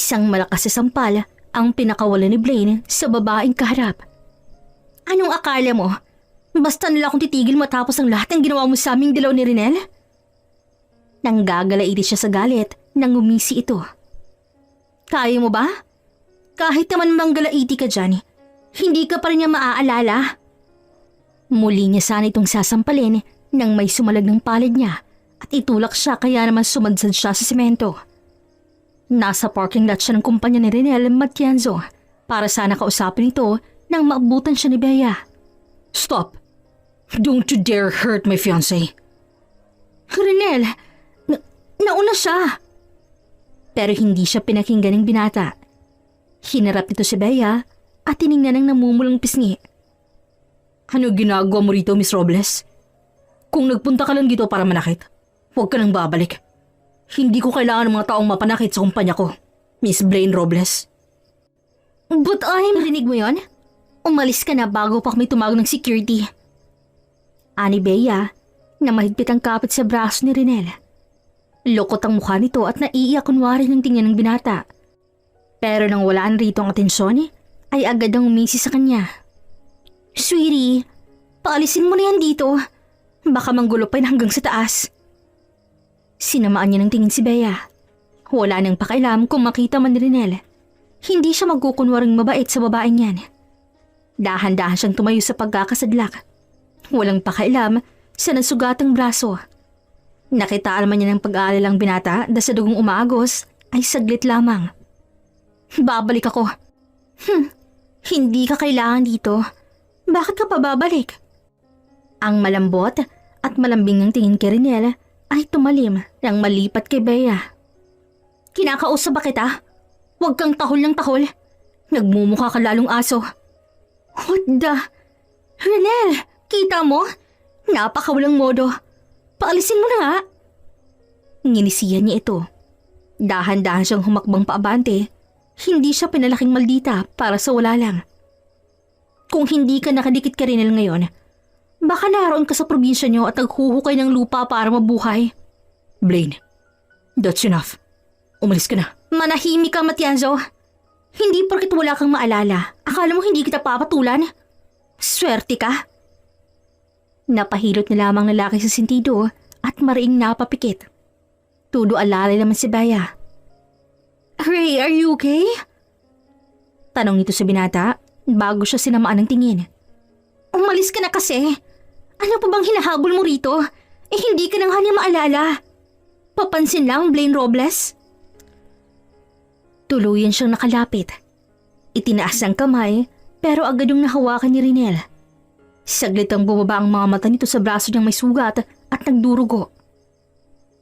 Isang malakas na sampal ang pinakawala ni Blaine sa babaeng kaharap. Anong akala mo? Basta nila akong titigil matapos ang lahat ng ginawa mo sa aming dilaw ni Rinel? Nanggagalaiti siya sa galit nang umisi ito. Kaya mo ba? Kahit naman manggalaiti ka dyan, hindi ka pa rin niya maaalala. Muli niya sana itong sasampalin nang may sumalag ng palad niya at itulak siya kaya naman sumadsad siya sa semento. Nasa parking lot siya ng kumpanya ni Rinel Matienzo para sana kausapin ito nang maabutan siya ni Bea. Stop! Don't you dare hurt my fiancé. Rinel, nauna siya. Pero hindi siya pinakinggan ng binata. Hinarap nito si Bea at tiningnan ng namumulang pisngi. Ano ginagawa mo rito, Miss Robles? Kung nagpunta ka lang dito para manakit, huwag ka nang babalik. Hindi ko kailangan ng mga taong mapanakit sa kumpanya ko, Miss Blaine Robles. But rinig mo yon? Umalis ka na bago pa kami tumawag ng security. Ani Bea na mahigpit ang kapit sa braso ni Rinel. Lokot ang mukha nito at naiiyak kunwari ng tingnan ng binata. Pero nang walaan rito ang atensyon, ay agad ang umisi sa kanya. Sweetie, paalisin mo na yan dito. Baka manggulo pa yan hanggang sa taas. Sinamaan niya ng tingin si Bea. Wala nang pakialam kung makita man ni Rinel. Hindi siya magkukunwaring mabait sa babaeng yan. Dahan-dahan siyang tumayo sa pagkakasadlak. Walang pakialam sa nasugatang braso. Nakitaan man niya ng pag-aalalang binata dahil sa dugong umaagos ay saglit lamang. Babalik ako. Hindi ka kailangan dito. Bakit ka pa babalik? Ang malambot at malambing ng tingin kay Rinel ay tumalim nang malipat kay Bea. Kinakausap ba kita? Huwag kang tahol ng tahol. Nagmumukha ka lalong aso. What the? Rinel, kita mo? Napakawalang modo. Paalisin mo na nga. Nginisihan niya ito. Dahan-dahan siyang humakbang paabante. Hindi siya pinalaking maldita para sa wala lang. Kung hindi ka nakadikit ka Rinel ngayon, baka naroon ka sa probinsya niyo at naghuhukay ng lupa para mabuhay. Blaine, that's enough. Umalis ka na. Manahimik ka, Matienzo. Hindi porket wala kang maalala, akala mo hindi kita papatulan? Swerte ka. Napahilot na lamang lalaki sa sentido at mariing napapikit. Tudo alalay naman si Bea. Ray, are you okay? Tanong nito sa binata bago siya sinamaan ng tingin. Umalis ka na kasi. Ano pa bang hinahabol mo rito? Hindi ka na nga niya maalala. Papansin lang, Blaine Robles. Tuluyan siyang nakalapit. Itinaas ang kamay pero agad yung nahawakan ni Rinel. Saglit ang bumaba ang mga mata nito sa braso niyang may sugat at nagdurugo.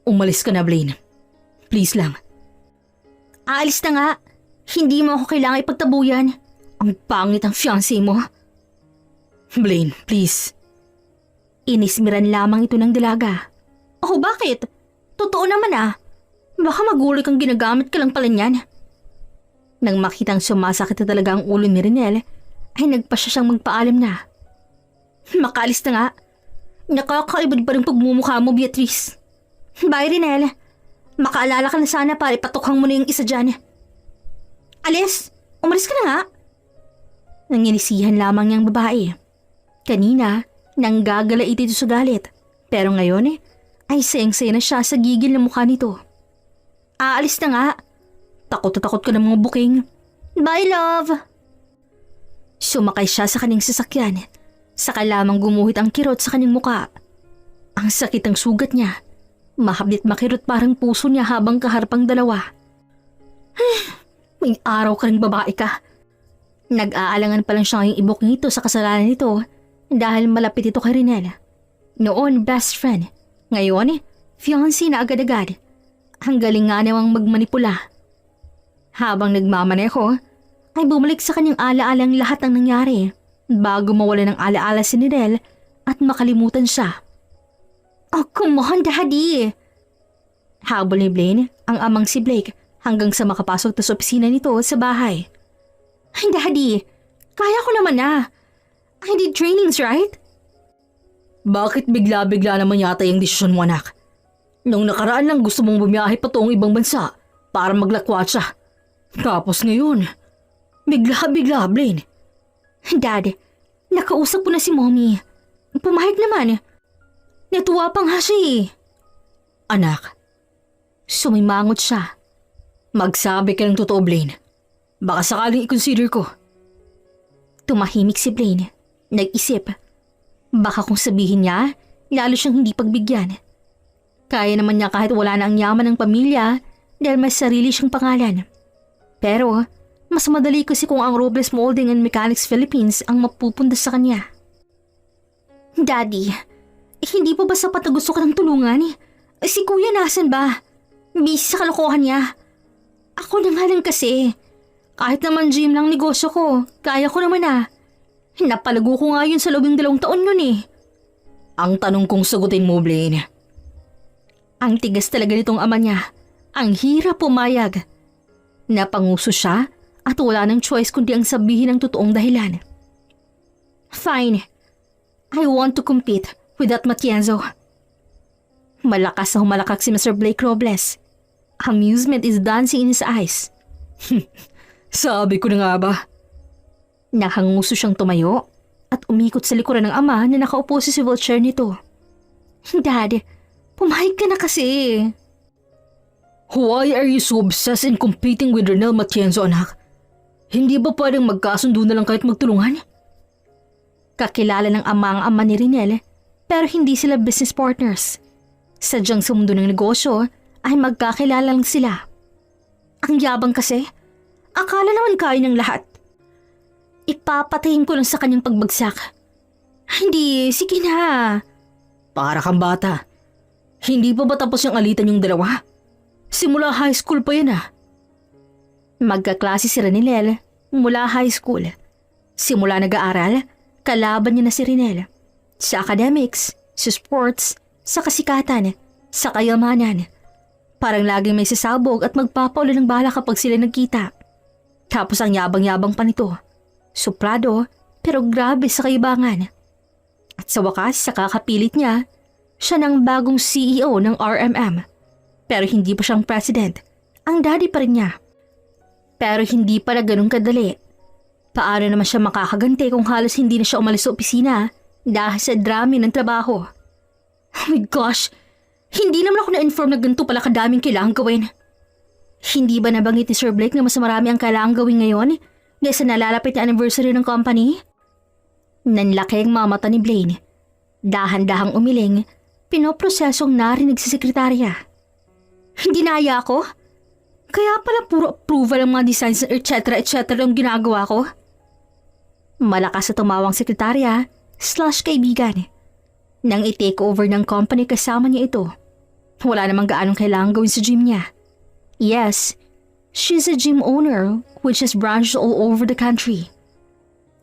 Umalis ka na, Blaine. Please lang. Aalis na nga. Hindi mo ako kailangan ipagtabuyan. Ang pangit ang fiancé mo. Blaine, please. Inismiran lamang ito ng dalaga. Oh, bakit? Totoo naman ah. Baka magulo kang ginagamit ka lang pala niyan. Nang makitang sumasakit na talaga ang ulo ni Rinel, ay nagpasya siyang magpaalam na. Makaalis na nga. Nakakaibad pa rin pagmumukha mo, Beatrice. Bye, Rinel. Makaalala ka na sana para ipatukhang mo na yung isa dyan. Alis, umalis ka na nga. Nanginisihan lamang niyang babae. Kanina, nanggagalait ito sa galit. Pero ngayon, ay sayang-saya na siya sa gigil na mukha nito. Aalis na nga. Takot na takot ka ng mga buking. Bye, love! Sumakay siya sa kanyang sasakyan. Saka lamang gumuhit ang kirot sa kanyang muka. Ang sakit ng sugat niya. Mahapdit makirot parang puso niya habang kaharapang dalawa. May araw ka rin babae ka. Nag-aalangan pa lang siya ngayong ibok nito sa kasalanan nito dahil malapit ito kay Rinel. Noon, best friend. Ngayon, fiancé na agad-agad. Ang galing nga namang magmanipula. Habang nagmamaneho, ay bumalik sa kanyang alaalang lahat ng nangyari bago mawala ng alaala si Rinel at makalimutan siya. Oh, come on, Daddy! Habol ni Blaine ang amang si Blake hanggang sa makapasok sa opisina nito sa bahay. Ay, Daddy! Kaya ko naman na. I did trainings, right? Bakit bigla-bigla naman yata yung desisyon mo, anak? Nung nakaraan lang gusto mong bumiyahe patungong ibang bansa para maglakwatsa. Tapos ngayon, bigla-bigla, Blaine. Dad, nakausap ko na si Mommy. Pumayag naman. Natuwa pa nga siya eh. Anak, Sumimangot siya. magsabi ka ng totoo, Blaine. Baka sakaling i-consider ko. Tumahimik si Blaine. Nag-isip. Baka kung sabihin niya, lalo siyang hindi pagbigyan. Kaya naman niya kahit wala na ang yaman ng pamilya dahil may sarili siyang pangalan. Pero, mas madali kasi kung ang Robles Molding and Mechanics Philippines ang mapupunta sa kanya. Daddy, hindi pa ba sapat na gusto ka ng tulungan? Si Kuya nasan ba? Busy sa kalokohan niya. Ako na nga lang kasi. Kahit naman gym lang negosyo ko, kaya ko naman ah. Napalago ko nga yun sa loob ng 2 taon nun eh. Ang tanong kong sagutin mo, Blaine. Ang tigas talaga nitong ama niya. Ang hirap pumayag. Napanguso siya at wala ng choice kundi ang sabihin ng totoong dahilan. Fine. I want to compete with that Matienzo. Malakas na humalakak si Mr. Blake Robles. Amusement is dancing in his eyes. Sabi ko na nga ba? Nakanguso siyang tumayo at umikot sa likuran ng ama na nakaupo sa swivel chair nito. Dad, pumayag ka na kasi. Why are you so obsessed in competing with Renel Matienzo, anak? Hindi ba pwedeng magkasundo na lang kahit magtulungan? Kakilala ng ama ang ama ni Renel pero hindi sila business partners. Sadyang sa mundo ng negosyo ay magkakilala lang sila. Ang yabang kasi, akala naman kaya ng lahat. Ipapatayin ko lang sa kanyang pagbagsak. Hindi, sige na. Para kang bata. Hindi pa ba tapos yung alitan yung dalawa? Simula high school pa yan ah. Magkaklase si Renel mula high school. Simula nag-aaral, kalaban niya na si Renel. Sa academics, sa sports, sa kasikatan, sa kayamanan. Parang laging may sasabog at magpapaulan ng bala kapag sila nagkita. Tapos ang yabang-yabang pa nito. Suplado pero grabe sa kaibangan. At sa wakas, sa kakapilit niya, siya ng bagong CEO ng RMM. Pero hindi pa siyang president. Ang daddy pa rin niya. Pero hindi pala ganun kadali. Paano naman siya makakaganti kung halos hindi na siya umalis sa opisina dahil sa drama ng trabaho? Oh my gosh! Hindi naman ako na-inform na ganito pala kadaming kailangang gawin. Hindi ba nabanggit ni Sir Blake na mas marami ang kailangang gawin ngayon dahil sa nalalapit na anniversary ng company? Nanlaki ang mamata ni Blaine. Dahan-dahang umiling, pinoprosesong narinig sa sekretarya. Hindi naya ako? Kaya pala puro approval ang mga designs etc. ang ginagawa ko? Malakas na tumawang sekretarya/kaibigan. Nang i-take over ng company kasama niya ito. Wala namang gaanong kailangang gawin sa gym niya. Yes, she's a gym owner which has branches all over the country.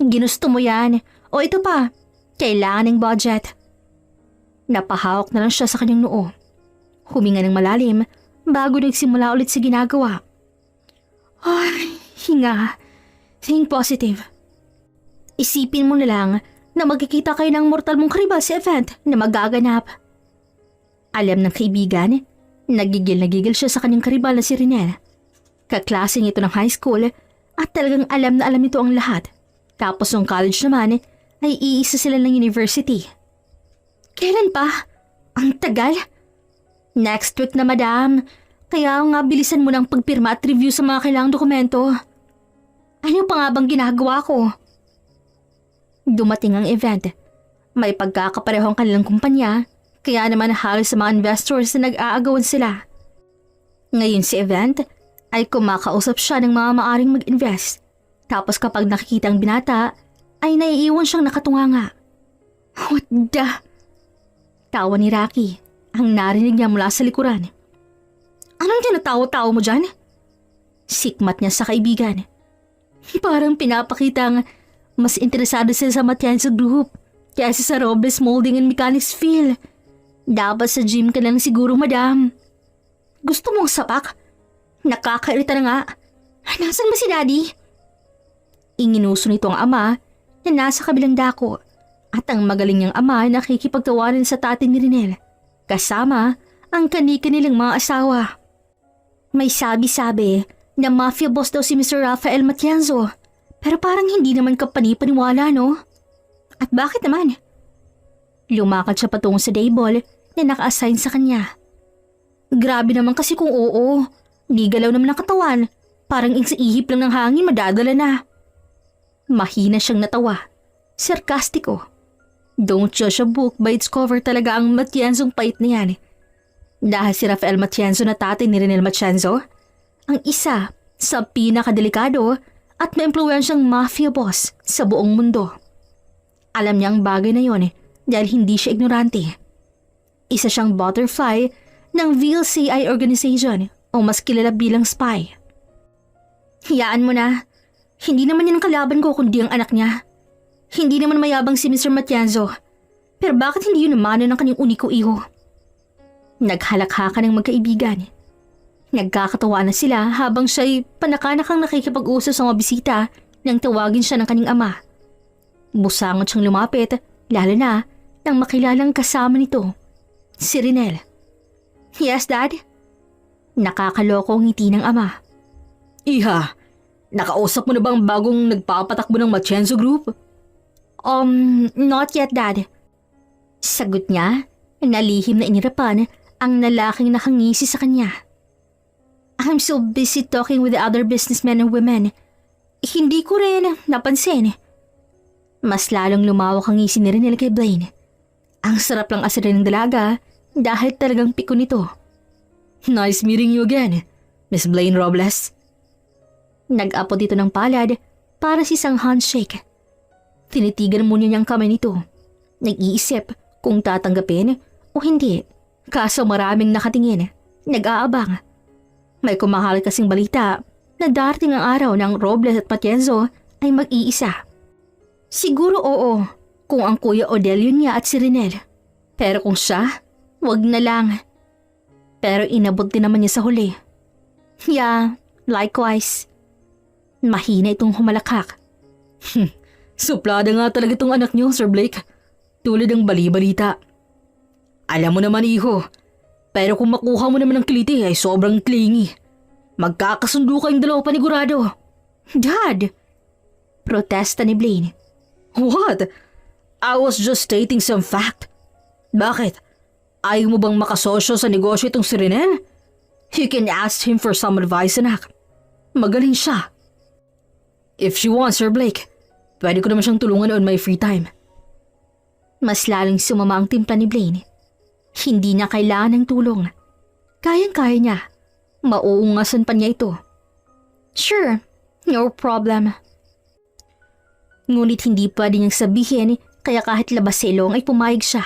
Ginusto mo yan. O ito pa, kailangan ng budget. Napahawak na lang siya sa kanyang noo. Huminga ng malalim bago nagsimula ulit sa ginagawa. Ay, hinga. Think positive. Isipin mo na lang na magkikita kayo ng mortal mong karibal sa event na magaganap. Alam ng kaibigan, nagigil siya sa kanyang karibal na si Renel. Kaklase niya ito ng high school at talagang alam na alam nito ang lahat. Tapos ng college naman ay iisa sila ng university. Kailan pa? Ang tagal? Next week na madam. Kaya nga bilisan mo ng pagpirma at review sa mga kailangang dokumento. Ano pa nga bang ginagawa ko? Dumating ang event. May pagkakapareho ang kanilang kumpanya, kaya naman halos sa mga investors na nag-aagawan sila. Ngayon si event ay kumakausap siya ng mga maaring mag-invest. Tapos kapag nakikita ang binata, ay naiiwan siyang nakatunganga. What the? Tawa ni Rocky, ang narinig niya mula sa likuran. Anong tinatawa-tawa mo dyan? Sikmat niya sa kaibigan. Parang pinapakitang mas interesado sila sa Matienzo Group kaysa sa Robles Molding and Mechanics Phil. Dapat sa gym ka lang siguro, madam. Gusto mong sapak? Nakakairita na nga. Nasaan ba si Daddy? Inginuso nito ang ama na nasa kabilang dako at ang magaling niyang ama nakikipagtawanan sa tatay ni Renel kasama ang kanika nilang mga asawa. May sabi-sabi na mafia boss daw si Mr. Rafael Matienzo. Pero parang hindi naman kapani-paniwala, no? At bakit naman? Lumakad siya patungo sa dayball na naka-assign sa kanya. Grabe naman kasi kung oo. Di galaw naman ang katawan. Parang sa ihip lang ng hangin madadala na. Mahina siyang natawa. Sarkastiko. Don't judge a book by its cover talaga ang Matienzong pait na yan. Dahil si Rafael Matienzo na tatay ni Renel Matienzo, ang isa sa pinakadelikado at may impluwensyang mafia boss sa buong mundo. Alam niya ang bagay na yon dahil hindi siya ignorante. Isa siyang butterfly ng VLCI organization o mas kilala bilang spy. Hiyaan mo na. Hindi naman yan ang kalaban ko kundi ang anak niya. Hindi naman mayabang si Mr. Matienzo. Pero bakit hindi yun namana ng kanyang uniko iho? Naghalakhakan ng magkaibigan. Nagkakatawa na sila habang siya'y panakanakang nakikipag-usap sa mga bisita nang tawagin siya ng kanyang ama. Busangot siyang lumapit, lalo na nang makilalang kasama nito, si Renel. Yes, Dad? Nakakaloko ang ngiti ng ama. Iha, nakausap mo na bang bagong nagpapatakbo ng Matienzo Group? Not yet, Dad. Sagot niya, nalihim na inirapan ang lalaking nakangisi sa kanya. I'm so busy talking with the other businessmen and women. Hindi ko rin napansin. Mas lalong lumawak ang ngisi ni Renel kay Blaine. Ang sarap lang asirin ng dalaga dahil talagang piko nito. Nice meeting you again, Miss Blaine Robles. Nag-apo dito ng palad para sa isang handshake. Tinitigan muna niyang kamay nito. Nag-iisip kung tatanggapin o hindi. Kaso maraming nakatingin. Nag-aabang. May kumahal kasing balita na darating ang araw ng Robles at Matienzo ay mag-iisa. Siguro oo kung ang Kuya Odelio niya at si Renel. Pero kung siya, wag na lang. Pero inabot din naman niya sa huli. Yeah, likewise. Mahina itong humalakhak. Suplada nga talaga itong anak niyo, Sir Blake. Tulad ng bali-balita. Alam mo naman, iho. Pero kung makuha mo naman ng kiliti ay sobrang clingy. Magkakasundo kayong dalawa panigurado. Dad! Protesta ni Blaine. What? I was just stating some fact. Bakit? Ayaw mo bang makasosyo sa negosyo itong si Renel? You can ask him for some advice, anak. Magaling siya. If she wants, Sir Blake, pwede ko naman siyang tulungan on my free time. Mas laling sumama ang timpla ni Blaine. Hindi niya kailangan ng tulong. Kayang-kaya niya. Mauungasan pa niya ito. Sure, no problem. Ngunit hindi pwede niyang sabihin kaya kahit labas sa ilong ay pumayag siya.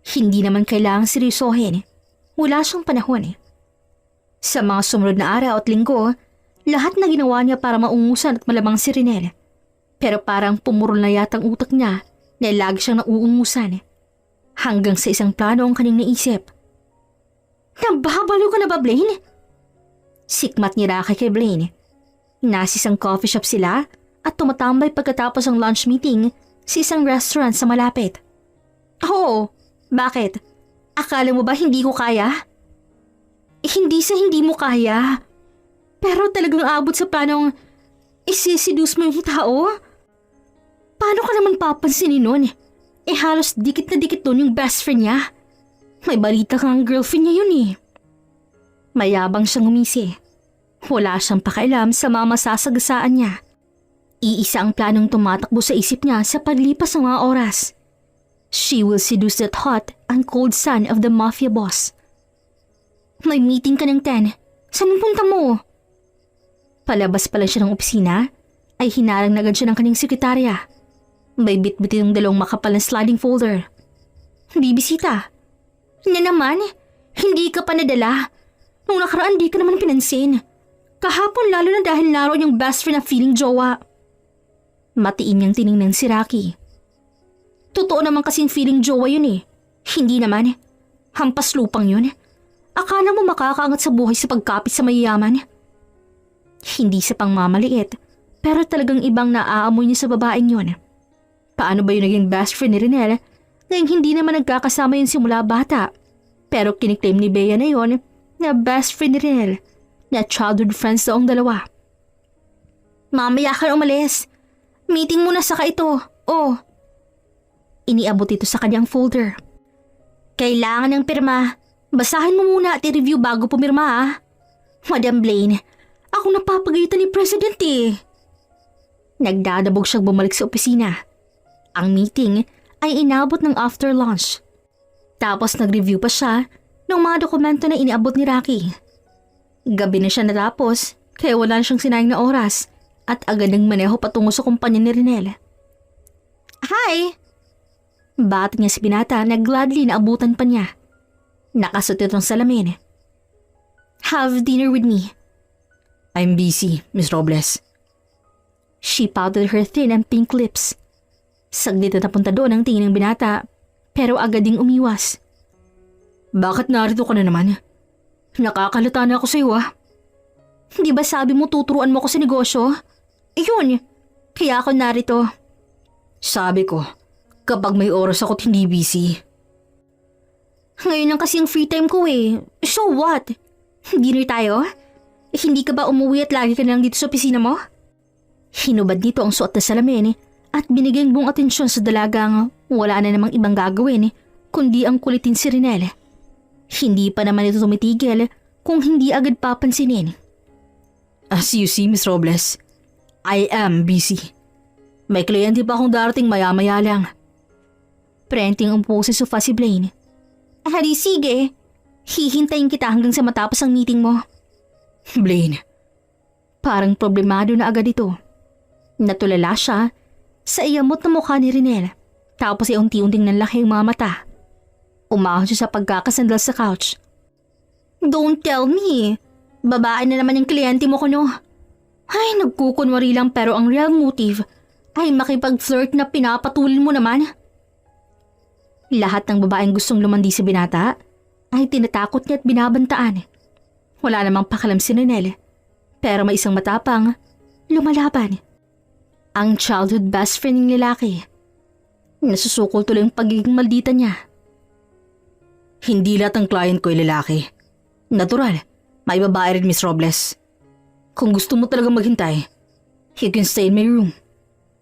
Hindi naman kailangang seryosohin. Wala siyang panahon. Sa mga sumunod na araw at linggo, lahat na ginawa niya para maungusan at malamang si Renel. Pero parang pumurol na yatang utak niya na lagi siyang nauungusan. Hanggang sa isang plano ang kanyang naisip. Nababalo ka na ba, Blaine? Sikmat ni Rocky kay Blaine. Nasa isang coffee shop sila at tumatambay pagkatapos ang lunch meeting sa isang restaurant sa malapit. Oo, bakit? Akala mo ba hindi ko kaya? Hindi sa hindi mo kaya. Pero talagang abot sa planong isiseduce mo yung tao? Paano ka naman papansinin nun? Halos dikit na dikit doon yung best friend niya. May balita kang girlfriend niya yun eh. Mayabang siyang umisi. Wala siyang pakialam sa mga masasagasaan niya. Iisa ang planong tumatakbo sa isip niya sa paglipas ng mga oras. She will seduce that hot and cold son of the mafia boss. May meeting ka ng 10. Saan punta mo? Palabas pala siya ng opisina, ay hinarang na agad siya ng kanyang sekretarya. May bitbitin ng dalawang makapal na sliding folder. Bibisita. Na naman, hindi ka pa nadala. Nung nakaraan di ka naman pinansin. Kahapon lalo na dahil naroon yung best friend na feeling jowa. Matiin niyang tiningnan si Rocky. Totoo naman kasing feeling jowa yun eh. Hindi naman. Hampas lupang yun. Akala mo makakaangat sa buhay sa pagkapit sa mayayaman. Hindi sa pangmamaliit, pero talagang ibang naaamoy niya sa babaeng yun. Paano ba yun naging best friend ni Renel ngayong hindi naman nagkakasama yun simula bata? Pero kiniklaim ni Bea na yun na best friend ni Renel na childhood friends daw ang dalawa. Mamaya ka na umalis. Meeting muna saka ito. Oh. Iniabot ito sa kanyang folder. Kailangan ng pirma. Basahin mo muna at i-review bago pumirma ah. Madam Blaine, ako napapagalitan ni President eh. Nagdadabog siyang bumalik sa opisina. Ang meeting ay inabot ng after lunch. Tapos nag-review pa siya ng mga dokumento na iniabot ni Rocky. Gabi na siya natapos kaya wala na siyang sinayang na oras at agad nang maneho patungo sa kumpanya ni Renel. Hi! Bati niya si binata na gladly na abutan pa niya. Nakasuot itong salamin. Have dinner with me. I'm busy, Miss Robles. She pouted her thin and pink lips. Saglit na napunta doon ang tingin ng binata pero agad ding umiwas. Bakit narito ka na naman? Nakakalata na ako sa iyo ah. Di ba sabi mo tuturuan mo ako sa negosyo? Iyon, kaya ako narito. Sabi ko, kapag may oras ako't hindi busy. Ngayon lang kasi ang free time ko eh. So what? Dinner tayo? Hindi ka ba umuwi at lagi ka na lang dito sa opisina mo? Hinubad nito ang suot na salamin at binigyan buong atensyon sa dalagang wala na namang ibang gagawin kundi ang kulitin si Renel. Hindi pa naman ito tumitigil kung hindi agad papansinin. As you see, Miss Robles, I am busy. May kliyente pa akong darating maya-maya lang. Prenting umpo sa sofa si Blaine. Hali sige, hihintayin kita hanggang sa matapos ang meeting mo. Blaine. Parang problemado na agad ito. Natulala siya sa iyamot na mukha ni Renel tapos ay unti-unting nanlaki ang mga mata. Umahon siya sa pagkakasandal sa couch. Don't tell me. Babae na naman yung kliyente mo kuno. Ay, nagkukunwari lang pero ang real motive ay makipag-flirt na pinapatulin mo naman. Lahat ng babaeng gustong lumandi sa binata ay tinatakot niya at binabantaan. Wala namang pakalam si Renel pero may isang matapang lumalaban. Ang childhood best friend ng lalaki. Nasusukol tuloy ang pagiging maldita niya. Hindi lahat ng client ko ay lalaki. Natural, may babae rin, Miss Robles. Kung gusto mo talagang maghintay, you can stay in my room.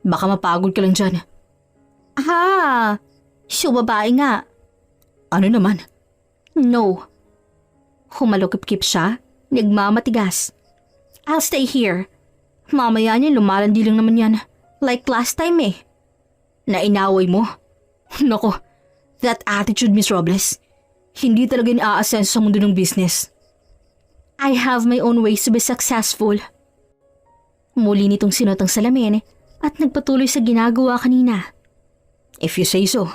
Baka mapagod ka lang dyan. Ah, so babae nga. Ano naman? No. Humalukip-kip siya, nagmamatigas. I'll stay here. Mamaya niya lumalandi lang naman yan. Like last time eh. Nainaway mo? Nako, that attitude, Miss Robles. Hindi talaga ina-ascenso sa mundo ng business. I have my own ways to be successful. Muli nitong sinuot ang salamin at nagpatuloy sa ginagawa kanina. If you say so.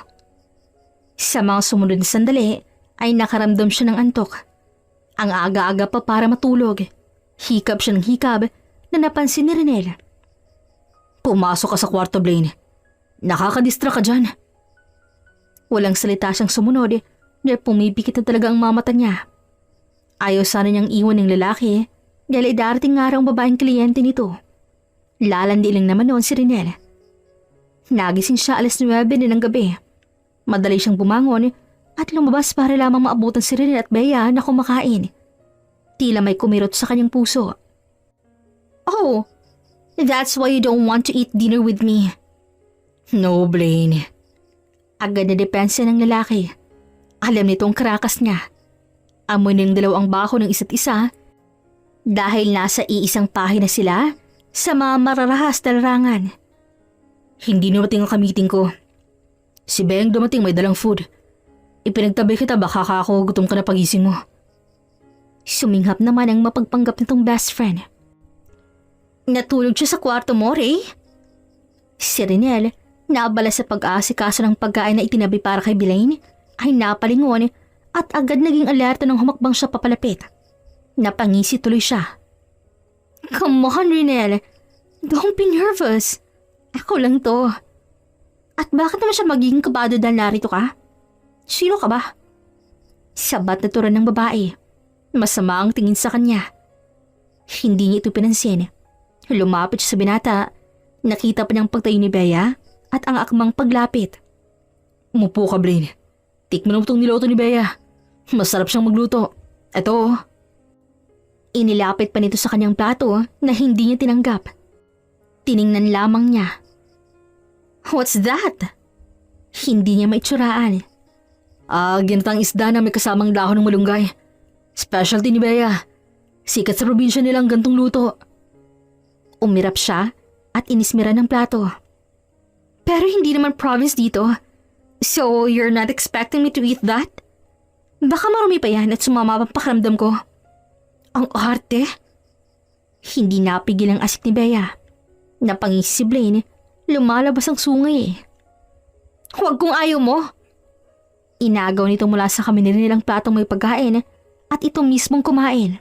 Sa mga sumunod na sandali ay nakaramdam siya ng antok. Ang aga-aga pa para matulog. Hikab siya ng hikab na napansin ni Renel. Pumasok ka sa kwarto, Blaine. Nakakadistract ka dyan. Walang salita siyang sumunod dahil pumipikit na talaga ang mamata niya. Ayaw sana niyang iwan ng lalaki dahil darating nga raw ang babaeng kliyente nito. Lalandi lang naman noon si Renel. Nagising siya 9:00 na ng gabi. Madali siyang bumangon at lumabas para lamang maabutan si Renel at Bea na kumakain. Tila may kumirot sa kanyang puso. Oh, that's why you don't want to eat dinner with me. No, Blaine. Agad na depensa ng lalaki. Alam nitong karakas niya. Amoy ng dalawang baho ng isa't isa dahil nasa iisang pahina sila sa mga mararahas na larangan. Hindi dumating ang kamiting ko. Si Beng dumating may dalang food. Ipinagtabi kita baka ako gutom ka na pagising mo. Suminghap naman ang mapagpanggap nitong best friend. Natulog siya sa kwarto mo, Ray? Si Renel, naabala sa pag-aasikaso ng pagkain na itinabi para kay Blaine, ay napalingon at agad naging alerto nang humakbang siya papalapit. Napangisi tuloy siya. Come on, Renel. Don't be nervous. Ako lang to. At bakit naman siya magiging kabado dahil narito ka? Sino ka ba? Sabat na turan ng babae. Masama ang tingin sa kanya. Hindi niya ito pinansin. Lumapit siya sa binata. Nakita pa niyang pagtayo ni Bea at ang akmang paglapit. Umupo ka, Blaine. Tikman mo itong niluto ni Bea. Masarap siyang magluto. Ito. Inilapit pa nito sa kanyang plato na hindi niya tinanggap. Tiningnan lamang niya. What's that? Hindi niya maitsuraan. Ginatang isda na may kasamang dahon ng malunggay. Specialty ni Bea. Sikat sa probinsya nilang gantong luto. Umirap siya at inismira ng plato. Pero hindi naman province dito. So you're not expecting me to eat that? Baka marumi pa yan at sumama pang pakiramdam ko. Ang arte. Hindi napigil ang asik ni Bea. Napangisi si Blaine, lumalabas ang sungay eh. Huwag kung ayaw mo. Inagaw nito mula sa kami nilang platong may pagkain at ito mismong kumain.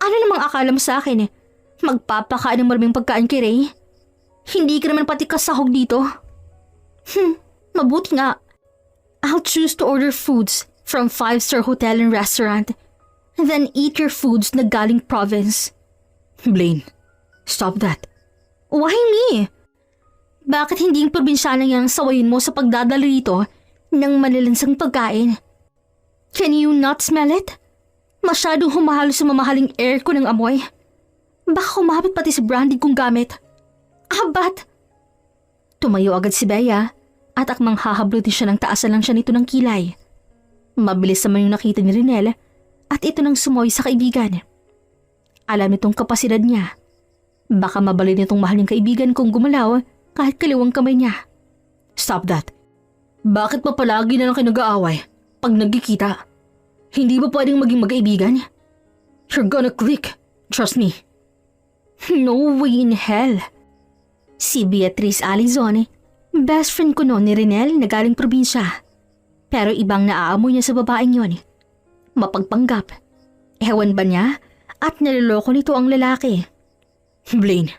Ano namang akala mo sa akin eh? Magpapakain ng maraming pagkain kay Ray? Hindi ka naman pati kasahog dito. Mabuti nga. I'll choose to order foods from 5-star hotel and restaurant, then eat your foods na galing province. Blaine, stop that. Why me? Bakit hindi yung probinsyano niyang sawayin mo sa pagdadala rito ng malalansang pagkain? Can you not smell it? Masyadong humahalo sa mamahaling air ko ng amoy. Baka kumapit pati sa branding kong gamit. But... Tumayo agad si Bea at akmang hahablutin siya ng taasan lang siya nito ng kilay. Mabilis naman yung nakita ni Rinel at ito nang sumoy sa kaibigan. Alam nitong kapasidad niya. Baka mabalin nitong mahal niyang kaibigan kung gumalaw kahit kaliwang kamay niya. Stop that. Bakit pa palagi na lang kayo nag-aaway pag nagkikita? Hindi ba pwedeng maging magkaibigan? You're gonna click. Trust me. No way in hell. Si Beatrice Alizon, best friend ko noon ni Rinel na galing probinsya. Pero ibang naaamoy niya sa babaeng yon. Mapagpanggap. Ewan ba niya at naloloko nito ang lalaki? Blaine,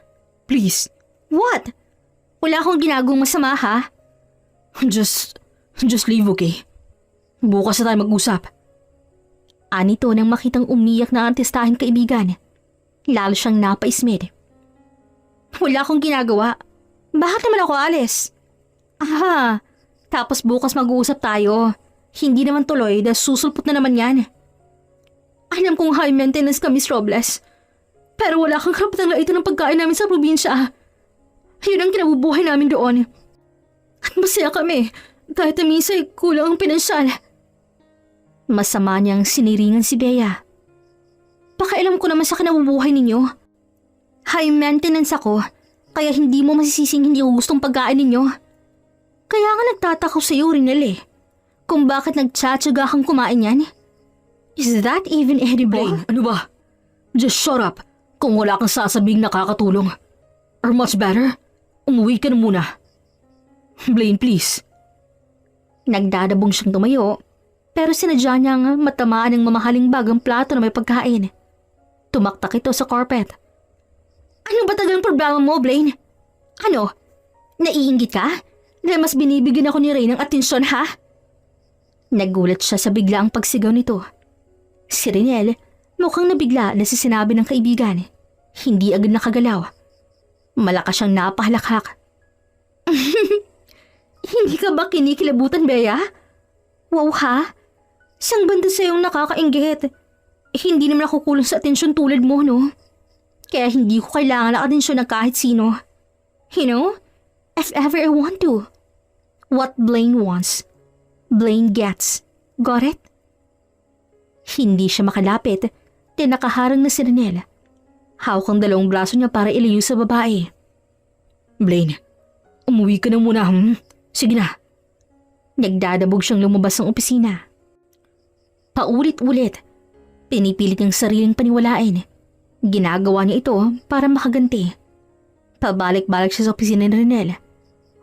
please. What? Wala akong ginagawang masama ha? Just leave, okay? Bukas na tayo mag-usap. Anito nang makitang umiyak na artistahing kaibigan. Lalo siyang napaismid. Wala akong ginagawa. Bakit naman ako alis? Tapos bukas mag-uusap tayo. Hindi naman tuloy dahil susulpot na naman yan. Alam kong high maintenance ka, Miss Robles. Pero wala kang karapatang laito ng pagkain namin sa probinsya. Yun ang kinabubuhay namin doon. At masaya kami kahit na minsan kulang ang pinansyal. Masama niyang siniringan si Bea. Pakailam ko naman sa kinabubuhay ninyo. High maintenance ako, kaya hindi mo masisising hindi ko gustong pagkain ninyo. Kaya nga nagtataka sa iyo, Rinel kung bakit nagtsatsaga kang kumain yan. Is that even edible? Blaine, ano ba? Just shut up kung wala kang sasabing nakakatulong. Or much better, umuwi ka na muna. Blaine, please. Nagdadabong siyang tumayo, pero sinadya niyang matamaan ng mamahaling bagang plato na may pagkain. Tumaktak ito sa carpet. Ano ba tagang problema mo, Blaine? Ano? Naiinggit ka? Dahil mas binibigyan ako ni Ray ng atensyon, ha? Nagulat siya sa biglaang pagsigaw nito. Si Rinel, mukhang nabigla na sa sinabi ng kaibigan. Hindi agad nakagalaw. Malakas siyang napahalakhak. Hindi ka ba kinikilabutan, Bea? Wow ha? Siyang banda sa'yong nakakainggit. Hindi naman ako kulang sa atensyon tulad mo, no? Kaya hindi ko kailangan ng atensyon ng kahit sino. You know, if ever I want to. What Blaine wants, Blaine gets. Got it? Hindi siya makalapit, dahil nakaharang na si Rinel. Hawak ang dalawang braso niya para ilayo sa babae. Blaine, umuwi ka na muna, Sige na. Nagdadabog siyang lumabas ng opisina. Paulit-ulit, pinipilit niyang sariling paniwalain. Ginagawa niya ito para makaganti. Pabalik-balik siya sa opisina ni Rinel.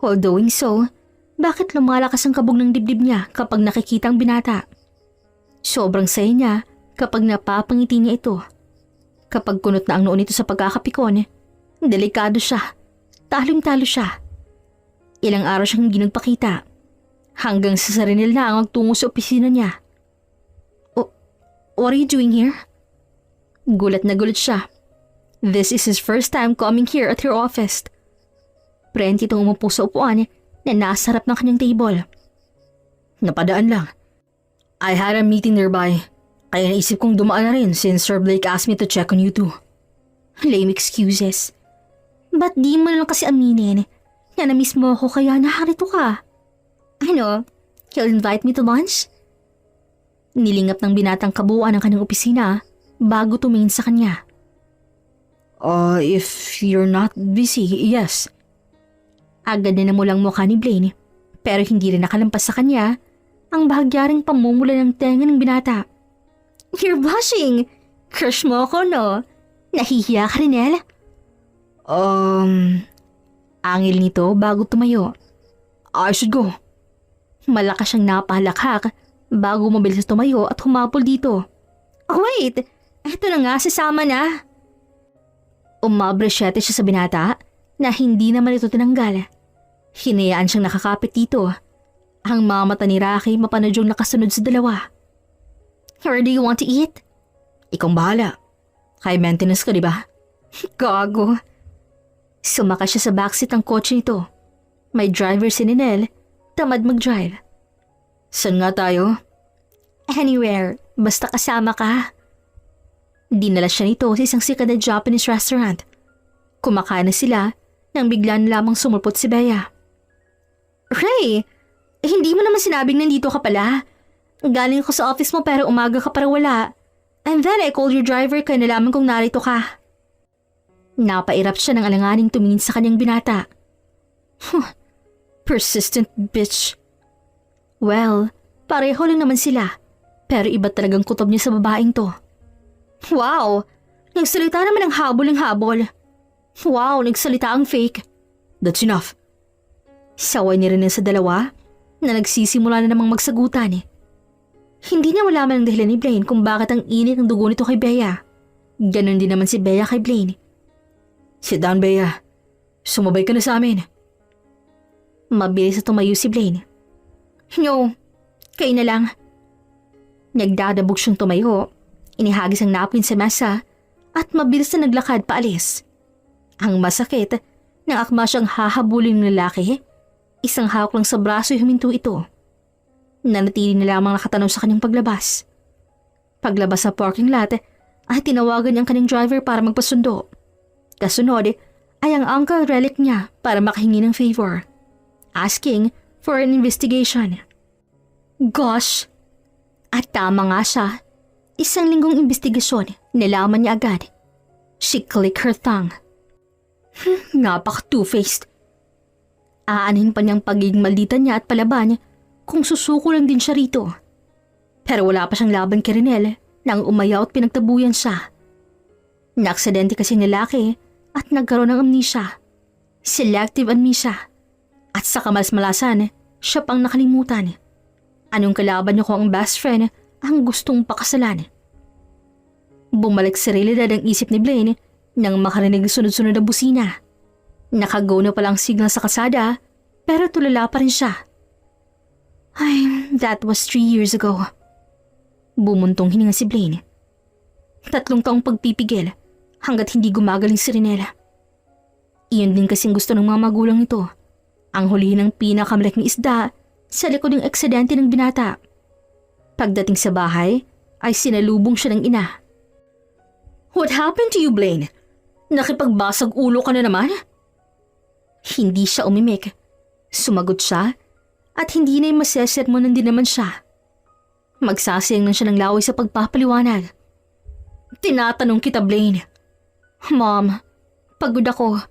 While doing so, bakit lumalakas ang kabog ng dibdib niya kapag nakikita ang binata? Sobrang saya niya kapag napapangiti niya ito. Kapag kunot na ang noon nito sa pagkakapikon, delikado siya. Talong-talo siya. Ilang araw siyang hindi nagpakita. Hanggang sa Rinel na ang magtungo sa opisina niya. What are you doing here? Gulat na gulat siya. This is his first time coming here at her office. Prenti itong umupo sa upuan na nasa harap ng kanyang table. Napadaan lang. I had a meeting nearby. Kaya naisip kong dumaan na rin since Sir Blake asked me to check on you too. Lame excuses. Ba't di mo na lang kasi aminin na na-miss mo ako kaya naharito ka? Ano? He'll invite me to lunch? Nilingap ng binatang kabuuan ng kanyang opisina bago tumingin sa kanya. If you're not busy, yes. Agad na namulang mukha ni Blaine pero hindi rin nakalampas sa kanya ang bahagyaring pamumula ng tenga ng binata. You're blushing! Crush mo ako, no? Nahihiya ka rin, El? Angil nito bago tumayo. I should go. Malakas siyang napahalakhak bago mabilis tumayo at humapol dito. Oh, wait! Eto na nga, sasama na. Umabre-syete siya sa binata na hindi naman ito tinanggal. Hinayaan siyang nakakapit dito. Ang mga mata ni Rocky mapanadyong nakasunod sa dalawa. Where do you want to eat? Ikaw bahala. High maintenance ka, di ba? Gago. Sumakas siya sa backseat ng kotse nito. May driver si Ninel, tamad mag-drive. Saan nga tayo? Anywhere, basta kasama ka. Dinala siya nito sa isang sikat na Japanese restaurant. Kumakain na sila nang bigla na lamang sumulpot si Bea. Ray, hindi mo naman sinabing nandito ka pala. Galing ko sa office mo pero umaga ka para wala. And then I called your driver kaya nalaman kong narito ka. Napairap siya ng alanganing tumingin sa kanyang binata. Persistent bitch. Well, pareho lang naman sila. Pero iba talagang kutob niya sa babaeng to. Wow! Nagsalita naman ng habol ng habol. Wow, nagsalita ang fake. That's enough. Saway niya rin sa dalawa na nagsisimula na namang magsagutan. Hindi niya malaman ang dahilan ni Blaine kung bakit ang init ng dugo nito kay Bea. Ganon din naman si Bea kay Blaine. Sit down, Bea. Sumabay ka na sa amin. Mabilis na tumayo si Blaine. No, kayo na lang. Nagdadabog siyang tumayo, inihagis ang napkin sa mesa at mabilis na naglakad paalis. Ang masakit, nang akma siyang hahabulin ng lalaki, isang hawak lang sa braso ay huminto ito. Nanatili na lamang nakatanaw sa kanyang paglabas. Paglabas sa parking lot ay tinawagan niya ang kanyang driver para magpasundo. Kasunod ay ang uncle relic niya para makahingi ng favor, asking for an investigation. Gosh! At tama nga siya. Isang linggong investigasyon, nalaman niya agad. She clicked her tongue. Napaka two-faced. Aanhin pa niyang pagiging maldita niya at palaban kung susuko lang din siya rito. Pero wala pa siyang laban kay Renel nang umayaw at pinagtabuyan siya. Naaksidente kasi ng lalaki at nagkaroon ng amnesia. Selective amnesia. At sa kamas-malasan, siya pang nakalimutan. Anong kalaban niya kung ang best friend ang gustong pakasalan? Bumalik sa realidad ang isip ni Blaine nang makarinig ng sunod-sunod na busina. Nakagaw na palang signal sa kalsada pero tulala pa rin siya. Ay, that was 3 years ago. Bumuntong hininga si Blaine. 3 taong pagpipigil hanggat hindi gumagaling si Renela. Iyon din kasing gusto ng mga magulang nito. Ang hulihin ng pinakamalaking isda sa likod ng aksidente ng binata. Pagdating sa bahay, ay sinalubong siya ng ina. What happened to you, Blaine? Nakipagbasag ulo ka na naman? Hindi siya umimik. Sumagot siya at hindi na yung masesermonan din naman siya. Magsasayang lang siya ng laway sa pagpapaliwanag. Tinatanong kita, Blaine. Mom, pagod ako.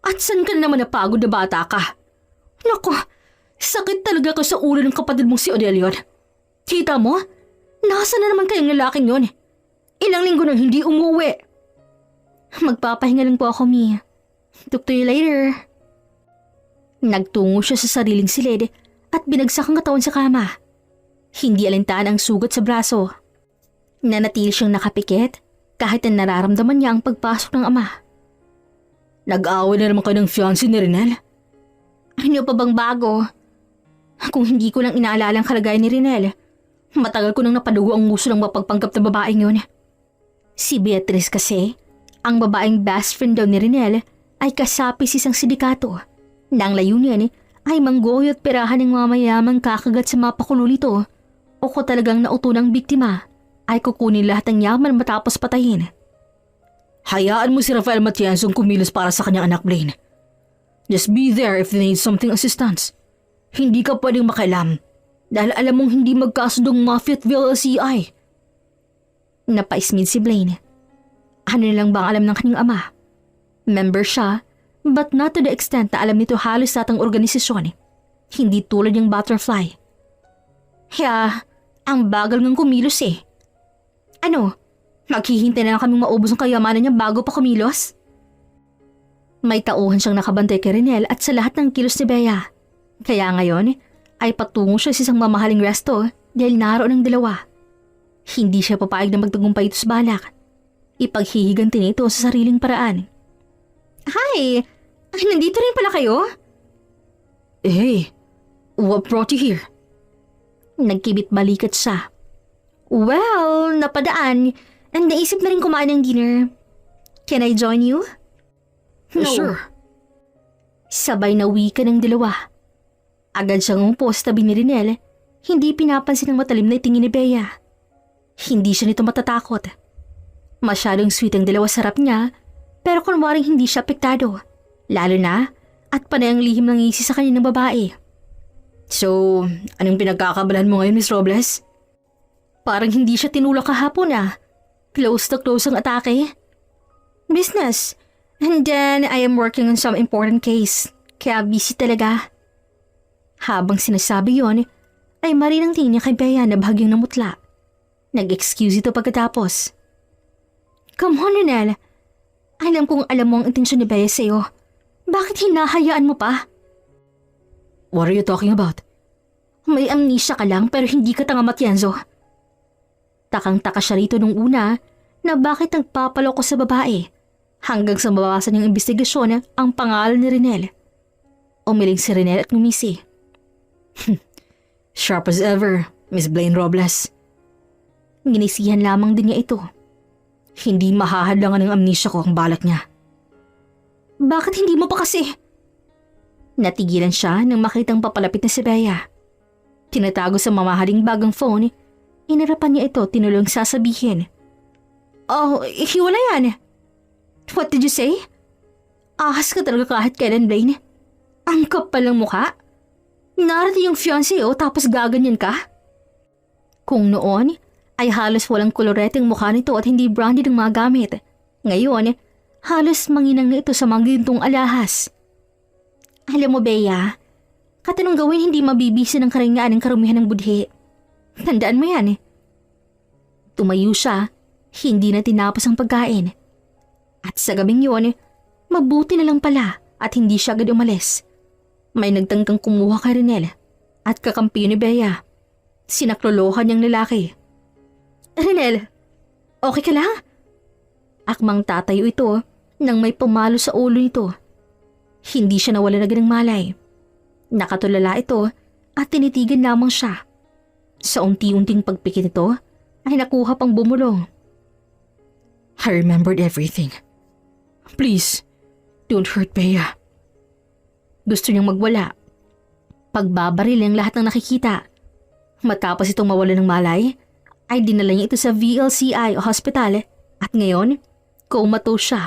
At saan ka naman napagod na bata ka? Naku, sakit talaga ko sa ulo ng kapatid mong si Odelion. Kita mo? Nasaan na naman kayong lalaking yon? Ilang linggo nang hindi umuwi. Magpapahinga lang po ako, Mi. Talk to you later. Nagtungo siya sa sariling silid at binagsak ang katawan sa kama. Hindi alintaan ang sugat sa braso. Nanatili siyang nakapikit kahit na nararamdaman niya ang pagpasok ng ama. Nag-away na naman kayo ng fiancé ni Renel? Ano pa bang bago? Kung hindi ko lang inaalala ang kalagayan ni Renel, matagal ko nang napadugo ang nguso ng mapagpanggap na babaeng yun. Si Beatrice kasi, ang babaeng best friend daw ni Renel, ay kasapi sa isang sindikato. Na ang layunin ay manggoy at perahan ng mga mayamang kakagat sa mga pakulo nito o ko talagang nauto ng biktima ay kukunin lahat ng yaman matapos patayin. Hayaan mo si Rafael Matienzong kumilos para sa kanyang anak, Blaine. Just be there if they need something assistance. Hindi ka pwedeng makialam dahil alam mong hindi magkasundong Mafia at VLCI. Napaismid si Blaine. Ano nilang bang alam ng kanyang ama? Member siya, but not to the extent na alam nito halos lahat ng organisasyon. Hindi tulad yung Butterfly. Kaya, ang bagal ng kumilos eh. Ano? Maghihintay na lang kaming maubos ang kayamanan niya bago pa kumilos? May tauhan siyang nakabantay kay Renel at sa lahat ng kilos ni Bea. Kaya ngayon, ay patungo siya sa isang mamahaling resto dahil naroon ang dalawa. Hindi siya papayag na magtagumpay ito sa balak. Ipaghihiganti nito sa sariling paraan. Hi! Nandito rin pala kayo? Hey, what brought you here? Nagkibit balikat siya. Well, napadaan. And naisip na rin kumain ng dinner. Can I join you? No. Sure. Sabay na wika ng dalawa. Agad siyang umupo sa tabi ni Renel, hindi pinapansin ng matalim na tingin ni Bea. Hindi siya nito matatakot. Masyadong sweet ang dalawa sa harap niya, pero kunwaring hindi siya apektado. Lalo na, at panay ang lihim ng ngisi sa kanya ng babae. So, anong pinagkakabalahan mo ngayon, Miss Robles? Parang hindi siya tinulak kahapon ah. Close to close ang atake. Business. And then, I am working on some important case. Kaya busy talaga. Habang sinasabi yon, ay marinang tingin niya kay Bea na bahagyang namutla. Nag-excuse ito pagkatapos. Come on, Renel. Alam kong alam mo ang intensyon ni Bea sa'yo. Bakit hinahayaan mo pa? What are you talking about? May amnesia ka lang pero hindi ka tanga, Matienzo. Takang-taka siya rito nung una na bakit nagpapaloko sa babae hanggang sa mabawasan niyang investigasyon ang pangalan ni Renel. Umiling si Renel at ngumisi. Sharp as ever, Miss Blaine Robles. Ginisihan lamang din niya ito. Hindi mahahadlangan ng amnesia ko ang balak niya. Bakit hindi mo pa kasi? Natigilan siya nang makitang papalapit na si Bea. Tinatago sa mamahaling bagang phone, inarapan niya ito tinulong sasabihin. Oh, hiwala yan. What did you say? Ahas ka talaga kahit kailan, Blaine. Ang kapal ng mukha. Narating yung fiancé tapos gaganyan ka? Kung noon, ay halos walang kolorete ang mukha nito at hindi branded ang mga gamit. Ngayon, halos manginang na ito sa mga gintong alahas. Alam mo, Bea, katanong gawin hindi mabibisi ng karangyaan ng karumihan ng budhi. Tandaan mo yan. Tumayo siya, hindi na tinapos ang pagkain. At sa gabing yun, mabuti na lang pala at hindi siya agad umalis. May nagtangkang kumuha kay Renel at kakampi ni Bea. Sinaklolohan niyang lalaki. Renel, okay ka lang? Akmang tatayo ito nang may pumalo sa ulo nito. Hindi siya nawala na ng malay. Nakatulala ito at tinitigan lamang siya. Sa unti-unting pagpikit nito ay nakuha pang bumulong. I remembered everything. Please, don't hurt Bea. Gusto niyang magwala. Pagbabaril ang lahat ng nakikita. Matapos itong mawala ng malay, ay dinala niya ito sa VLCI o hospital at ngayon, comatose siya.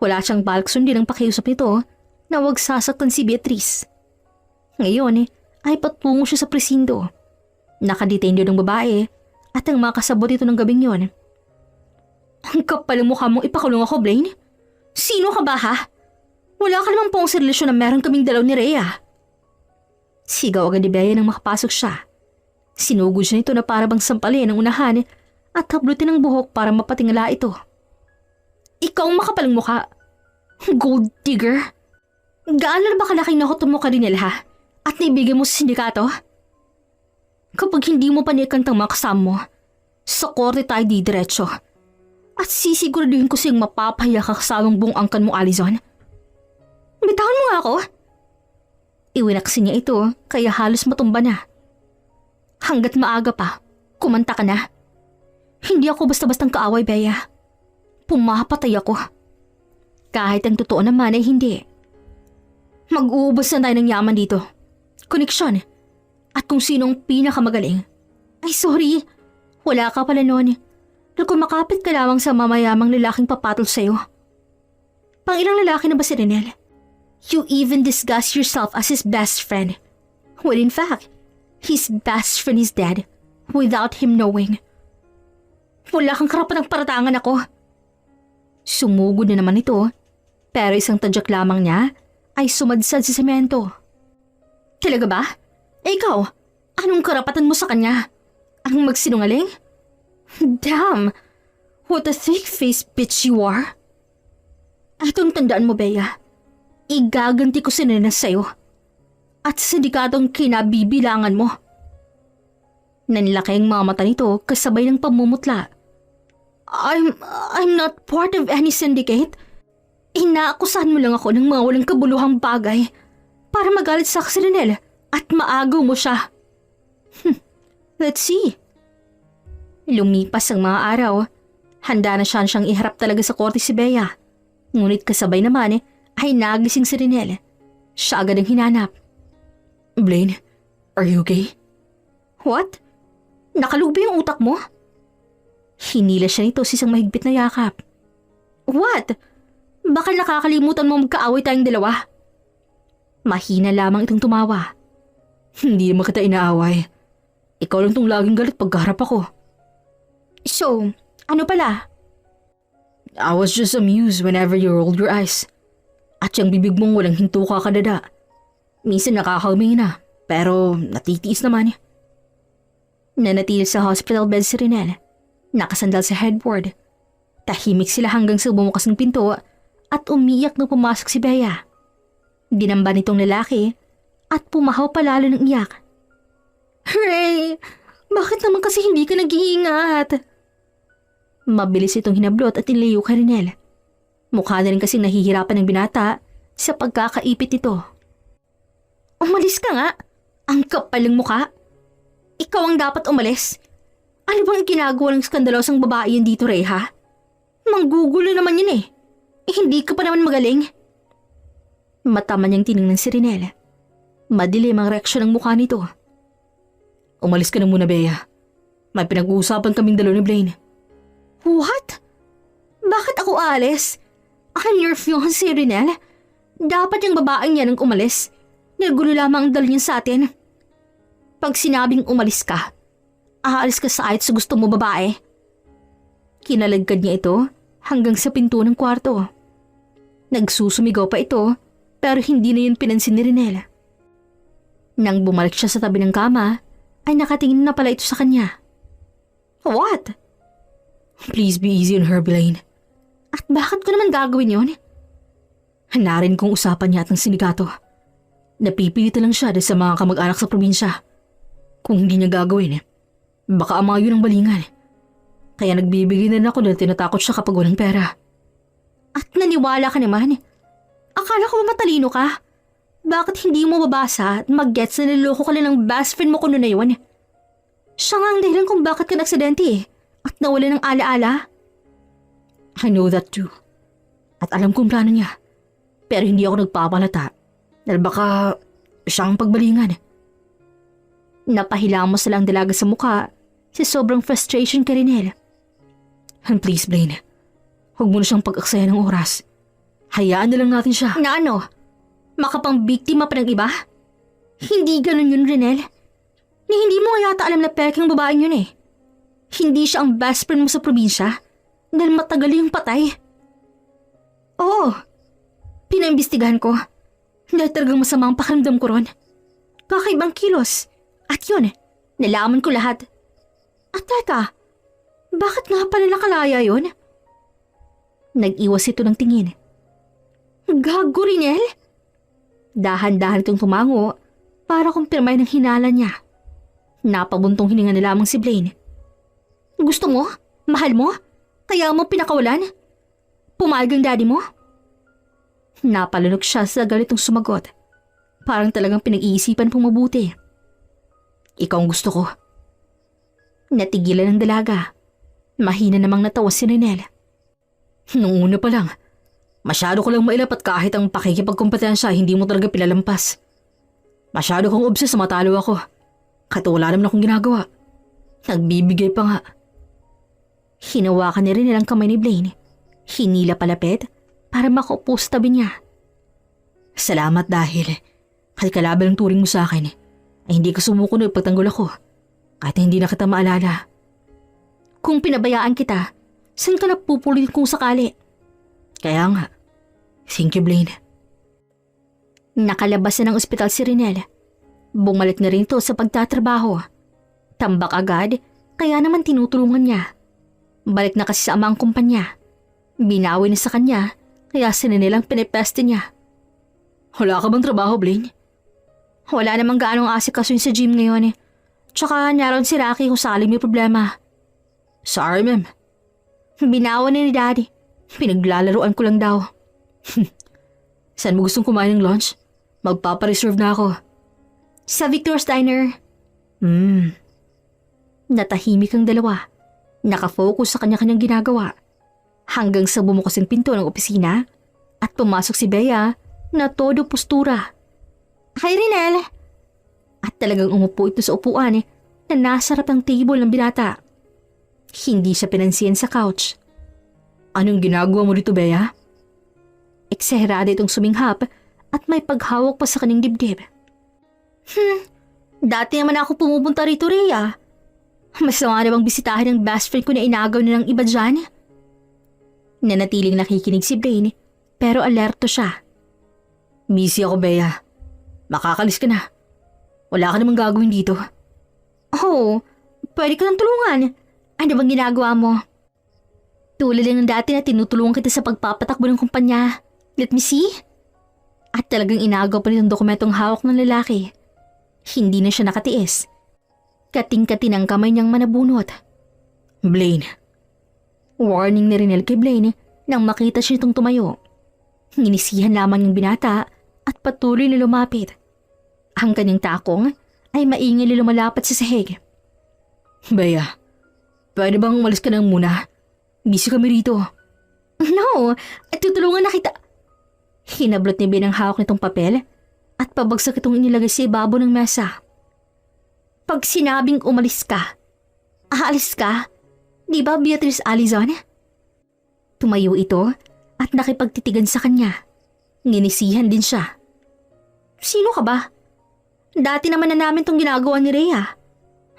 Wala siyang balak sundin ang pakiusap nito na huwag sasaktan si Beatrice. Ngayon ay patungo siya sa presinto. Nakadetain doon ng babae at ang mga kasabot ito ng gabing yon. Ang kapal ng mukha mong ipakulong ako, Blaine. Sino ka ba ha? Wala ka namang pong sa relasyon na meron kaming dalaw ni Rhea. Sigaw agad ni Bea nang makapasok siya. Sinugod siya nito na para bang sampalin ang unahan at hablutin ang buhok para mapatingala ito. Ikaw ang makapalang mukha. Gold digger. Gaano na ba kalaking nakutom mo ka rin nila ha? At naibigay mo sa sindikato? Kapag hindi mo panikantang mga kasama mo, sa korte tayo didiretso. At sisiguraduhin ko siyang mapapahiya ka kasamang buong angkan mo, Allison. Bitawan mo nga ako. Iwinaksin niya ito kaya halos matumba na. Hanggat maaga pa, kumanta ka na. Hindi ako basta-bastang kaaway, Bea. Pumapatay ako. Kahit ang totoo naman ay hindi. Mag-uubos na tayo ng yaman dito. Koneksyon. At kung sinong pinakamagaling. Ay sorry, Wala ka pala noon. Na kumakapit ka lamang sa mamayamang lalaking papatol sa'yo. Pang ilang lalaki na ba si Renel? You even disguise yourself as his best friend. Well, in fact, his best friend is dead without him knowing. Wala kang karapatang paratangan ako. Sumugod na naman ito, pero isang tadyak lamang niya ay sumadsad sa semento. Talaga ba? Ikaw, anong karapatan mo sa kanya? Ang magsinungaling? Damn! What a thick-faced bitch you are. Atong tandaan mo, Bea. Igaganti ko si Nena sa'yo. At sa sindikatong kinabibilangan mo. Nanlaki ang mga mata nito kasabay ng pamumutla. I'm not part of any syndicate. Inaakusahan mo lang ako ng mga walang kabuluhang bagay para magalit sa si Renel at maagaw mo siya. Let's see. Lumipas ang mga araw. Handa na siyang iharap talaga sa korte si Bea. Ngunit kasabay naman ay nagising si Renel. Siya agad ang hinanap. Blaine, are you okay? What? Nakalugbi yung utak mo? Hinila siya nito sa isang mahigpit na yakap. What? Baka nakakalimutan mo magkaaway tayong dalawa. Mahina lamang itong tumawa. Hindi naman kita inaaway. Ikaw lang tong laging galit pagkaharap ako. So, ano pala? I was just amused whenever you rolled your eyes. At yung bibig mong walang hinto ka kadada. Minsan nakakahumingi na, pero natitiis naman. Nanatil sa hospital bed si Renel. Nakasandal sa headboard. Tahimik sila hanggang sa bumukas ng pinto at umiyak nang pumasok si Bea. Dinamba nitong lalaki at pumahaw palalo ng iyak. Ray! Bakit naman kasi hindi ka nag-iingat? Mabilis itong hinablot at inlayo kay Renel. Mukha na rin kasing nahihirapan ng binata sa pagkakaipit nito. Umalis ka nga! Ang kapal ng mukha! Ikaw ang dapat umalis! Ano bang ginagawa ng skandalosang babae yun dito, Ray, ha? Manggugulo naman yun eh. Hindi ka pa naman magaling. Matama niyang tinignan si Renel. Madilim ang reaksyon ng mukha nito. Umalis ka na muna, Bea. May pinag-uusapan kaming dalawa ni Blaine. What? Bakit ako aalis? I'm your fiancé, Renel. Dapat yung babaeng yan ang umalis. Nagulo lamang ang dalo niya sa atin. Pag sinabing umalis ka, aalis ka sa kahit sa gusto mo, babae. Kinalagkad niya ito hanggang sa pinto ng kwarto. Nagsusumigaw pa ito pero hindi na yun pinansin ni Renel. Nang bumalik siya sa tabi ng kama, ay nakatingin na pala ito sa kanya. What? Please be easy on her, Blaine. At bakit ko naman gagawin yun? Hanarin kong usapan niya at ng sindikato. Napipilitan lang siya dahil sa mga kamag-anak sa probinsya. Kung hindi niya gagawin, baka ama yun ang balingan. Kaya nagbibigay na rin ako dahil tinatakot siya kapag walang pera. At naniwala ka naman. Akala ko matalino ka. Bakit hindi mo mabasa at mag-gets na niloko ka lang ng best friend mo kuno na yun? Siya nga ang dahilan kung bakit ka naksidente at nawala ng alaala. I know that too. At alam kong plano niya. Pero hindi ako nagpapalata dahil baka siya ang pagbalingan. Napahilamos na lang dalaga sa mukha sa sobrang frustration kay Renel. And please, Blaine, huwag mo na siyang pag-aksaya ng oras. Hayaan na lang natin siya. Na ano? Makapang-biktima pa ng iba? Hindi ganun yun, Renel. Ni hindi mo nga yata alam na peke ng babaeng yun eh. Hindi siya ang best friend mo sa probinsya dahil matagal yung patay. Oo, pinaimbestigahan ko. Dahil talagang masama ang pakiramdam ko ron. Kakaibang kilos. At yun, nalaman ko lahat. At teka, bakit nga pala nakalaya yun? Nag-iwas ito ng tingin. Gago, Renel? Dahan-dahan itong tumango para kumpirmay ng hinala niya. Napabuntong hininga na lamang si Blaine. Gusto mo? Mahal mo? Kaya mo pinakawalan? Pumayag ang daddy mo? Napalunok siya sa galitong sumagot. Parang talagang pinag-iisipan pong mabuti. Ikaw ang gusto ko. Natigilan ng dalaga. Mahina namang natawa si Renel. Nung una pa lang, masyado ko lang mailap at kahit ang pakikipagkompetensya hindi mo talaga pinalampas. Masyado kong obses sa matalo ako. Kahit wala naman akong ginagawa. Nagbibigay pa nga. Hinawakan ni Renel ang kamay ni Blaine. Hinila palapit para makaupo sa tabi niya. Salamat dahil kahit kalaban ang turing mo sa akin, ay hindi ka sumuko na ipagtanggol ako. Kahit hindi na kita maalala. Kung pinabayaan kita, saan ka napupulit kung sakali? Kaya nga, thank you Blaine. Nakalabas na ng ospital si Renel. Bumalik na rin ito sa pagtatrabaho. Tambak agad, kaya naman tinutulungan niya. Balik na kasi sa ama ang kumpanya. Binawi na sa kanya, kaya si Renel ang pinipeste niya. Wala ka bang trabaho, Blaine? Wala namang gaanong asikasuin sa gym ngayon. Tsaka naroon si Rocky kung sakaling may problema. Sorry, ma'am. Binawa na ni Daddy. Pinaglalaruan ko lang daw. Saan mo gustong kumain ng lunch? Magpapareserve na ako. Sa Victor's Diner. Hmm. Natahimik ang dalawa. Nakafocus sa kanya-kanyang ginagawa. Hanggang sa bumukas ang pinto ng opisina at pumasok si Bea na todo postura. Hi, Renel! At talagang umupo ito sa upuan na nasa harap ng table ng binata. Hindi siya pinansiyan sa couch. Anong ginagawa mo dito, Bea? Eksaherada itong suminghap at may paghawak pa sa kanyang dibdib. Dati naman ako pumupunta rito, Rhea. Masama na bang bisitahin ng best friend ko na inagaw na ng iba dyan? Nanatiling nakikinig si Blaine pero alerto siya. Busy ako, Bea. Makakalis ka na. Wala ka namang gagawin dito. Oh, pwede ka nang tulungan. Ano bang ginagawa mo? Tulad lang ng dati na tinutulungan kita sa pagpapatakbo ng kumpanya. Let me see. At talagang inagaw pa rin ang dokumentong hawak ng lalaki. Hindi na siya nakatiis. Kating-kati ng kamay niyang manabunot. Blaine. Warning na rin kay Blaine nang makita siya itong tumayo. Nginisihan lamang ng binata at patuloy na lumapit. Ang kanyang takong ay maingay na lumalapat sa sahig. Bea, pwede bang umalis ka nang muna? Busy kami rito. No, at tutulungan na kita. Hinablot ni Ben ang hawak nitong papel at pabagsak itong inilagay sa ibabaw ng mesa. Pag sinabing umalis ka, aalis ka, di ba Beatrice Allison? Tumayo ito at nakipagtitigan sa kanya. Nginisihan din siya. Sino ka ba? Dati naman na namin tong ginagawa ni Rhea.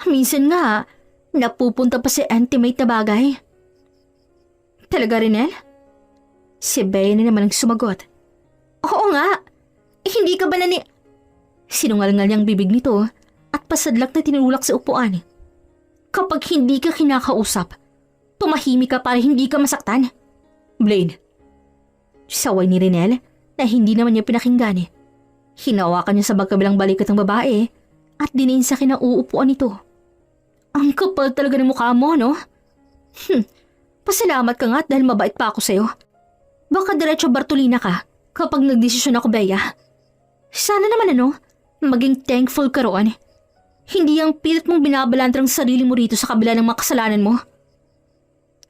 Minsan nga, napupunta pa sa intimate na bagay. Talaga, Renel? Si Bea na naman ang sumagot. Oo nga. Hindi ka ba Sinungalngal niyang bibig nito at pasadlak na tinulak sa upuan. Kapag hindi ka kinakausap, tumahimik ka para hindi ka masaktan. Blaine. Saway ni Renel na hindi naman niya pinakinggan. Hinawakan niya sa magkabilang balikat ng babae at dinin sa kinauupuan nito. Ang kapal talaga ng mukha mo, no? Pasalamat ka nga dahil mabait pa ako sa'yo. Baka diretso Bartolina ka kapag nagdesisyon ako, Bea. Sana naman maging thankful ka roon. Hindi ang pilit mong binabalantrang sarili mo rito sa kabila ng mga kasalanan mo.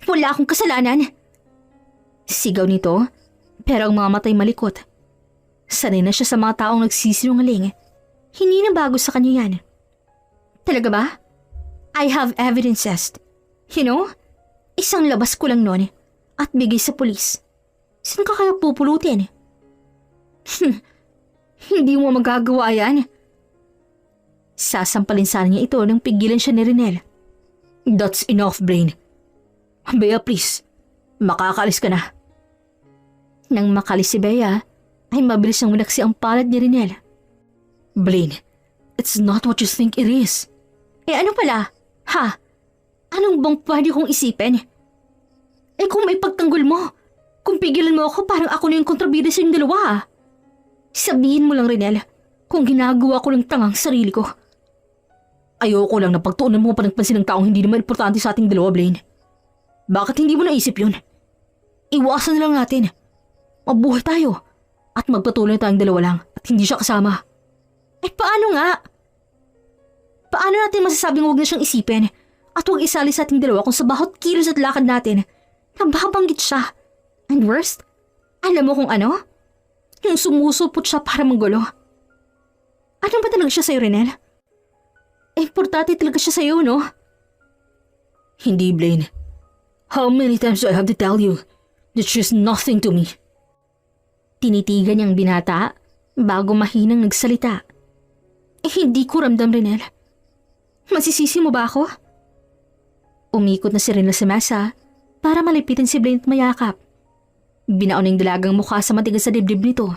Wala akong kasalanan. Sigaw nito, pero ang mga matay malikot. Sanay na siya sa mga taong nagsisinungaling. Hindi na bago sa kanya yan. Talaga ba? I have evidences. You know, isang labas ko lang noon at bigay sa pulis. Saan ka kaya pupulutin? Hindi mo magagawa yan. Sasampalin sana niya ito nang pigilan siya ni Renel. That's enough, Blaine. Bea, please. Makakaalis ka na. Nang makalis si Bea, ay mabilis nang winaksi ang palad ni Renel. Blaine, it's not what you think it is. Ano pala? Ha? Anong bang pwede kong isipin? Kung may pagtanggol mo, kung pigilan mo ako parang ako na yung kontrabida sa yung dalawa. Sabihin mo lang, Renel, kung ginagawa ko lang tangang sarili ko. Ayoko lang na pagtuunan mo pa ng pansin ng taong hindi naman importante sa ating dalawa, Blaine. Bakit hindi mo naisip yun? Iwasan na lang natin. Mabuhay tayo. At magpatuloy tayong dalawa lang at hindi siya kasama. Paano nga? Paano natin masasabing huwag na siyang isipin at huwag isali sa ating dalawa kung sa bawat kilos at lakad natin nababanggit siya? And worst, alam mo kung ano? Yung sumusupot siya para manggulo. Ano ba talaga siya sa'yo, Renel? Importante talaga siya sa'yo, no? Hindi, Blaine. How many times do I have to tell you that she's nothing to me? Tinitigan niyang binata bago mahinang nagsalita. Hindi ko ramdam, Renel. Masisisi mo ba ako? Umikot na si Renel sa mesa para malipitan si Blaine at mayakap. Binaon ng dalagang mukha sa matigas sa dibdib nito.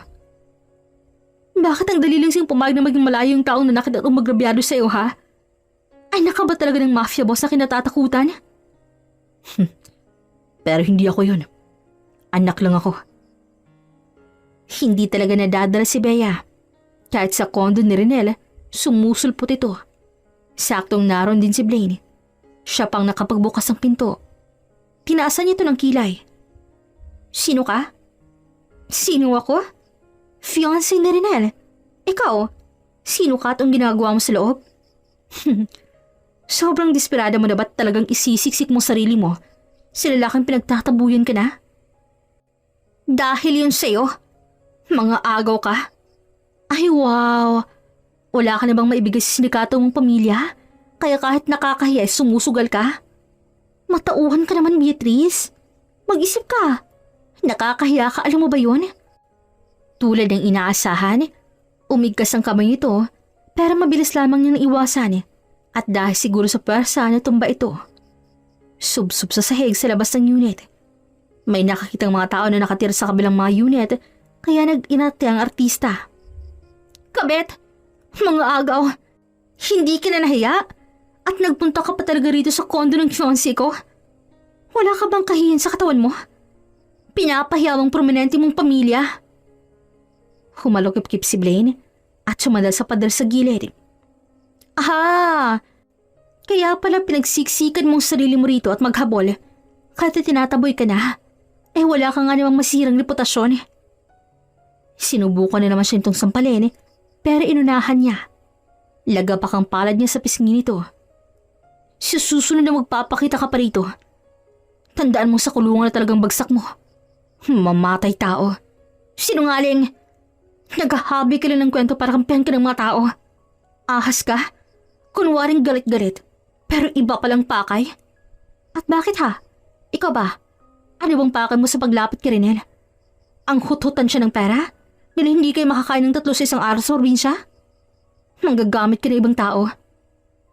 Bakit ang dali lang siyang pumayag na maging malayo yung taong nanakit at umagrabyado sa'yo, ha? Ay, naka ba talaga ng mafia boss na kinatatakutan? Pero hindi ako yun. Anak lang ako. Hindi talaga nadadala si Bea. Kahit sa kondo ni Renel, sumusulpot ito. Saktong naroon din si Blaine. Siya pang nakapagbukas ng pinto. Tinaasan niya ito ng kilay. Sino ka? Sino ako? Fiancé ni Renel. Ikaw, sino ka at ang ginagawa mo sa loob? Sobrang desperada mo na ba't talagang isisiksik mo sarili mo sa lalaking pinagtatabuyan ka na? Dahil yun sa'yo, mga agaw ka. Ay wow, wala ka na bang maibigay sa sindikato mong pamilya? Kaya kahit nakakahiya sumusugal ka? Matauhan ka naman, Beatrice. Mag-isip ka. Nakakahiya ka, alam mo ba yun? Tulad ng inaasahan, umigkas ang kamay nito pero mabilis lamang niyang naiwasan at dahil siguro sa pwersa na tumba ito. Subsub sa sahig sa labas ng unit. May nakakitang mga tao na nakatira sa kabilang mga unit kaya nag-inate ang artista. Kabet, mga agaw, hindi ka na nahiya at nagpunta ka pa talaga rito sa kondo ng fiancé ko? Wala ka bang kahiyan sa katawan mo? Pinapahiya mong prominente mong pamilya. Humalokip-kip si Blaine at sumandal sa pader sa gilid. Aha! Kaya pala pinagsiksikan mong sarili mo rito at maghabol kahit tinataboy ka na. Eh wala ka nga namang masirang reputasyon. Sinubukan na naman siya itong sampalin pero inunahan niya. Lagapak ang palad niya sa pisngi nito. Sa susunod na magpapakita ka pa rito, tandaan mo sa kulungan na talagang bagsak mo. Mamatay tao. Sinungaling! Naghahabi ka lang ng kwento para kampihan ka ng mga tao. Ahas ka? Kunwaring galit-galit, pero iba palang pakay? At bakit ha? Ikaw ba? Ano bang pakay mo sa paglapit kay Renel? Ang hut-hutan siya ng pera? Dahil hindi kayo makakain ng 3 sa isang araw sa probinsya? Manggagamit ka ng ibang tao?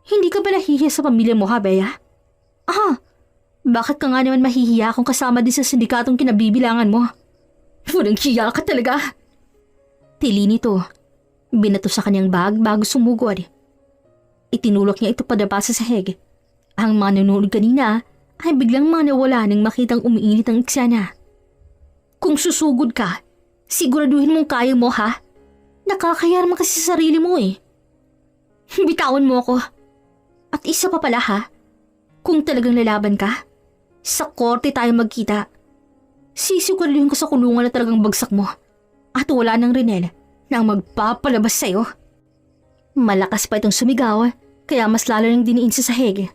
Hindi ka ba nahihiya sa pamilya mo ha, Bea? Ah, bakit ka nga naman mahihiya kung kasama din sa sindikatong kinabibilangan mo? Walang hiya ka talaga. Tili nito. Binato sa kanyang bag bago sumugod. Itinulok niya ito padaba sa sahig. Ang mga nanonood kanina ay biglang manawala nang makitang umiinit ang eksena. Kung susugod ka, siguraduhin mong kaya mo ha? Nakakaya naman kasi sa sarili mo eh. Bitawan mo ako. At isa pa pala ha, kung talagang lalaban ka, sa korte tayo magkita. Sisiguraduhin ko sa kulungan na talagang bagsak mo at wala ng Renel na ang magpapalabas sa'yo. Malakas pa itong sumigaw kaya mas lalo nang diniin sa sahig.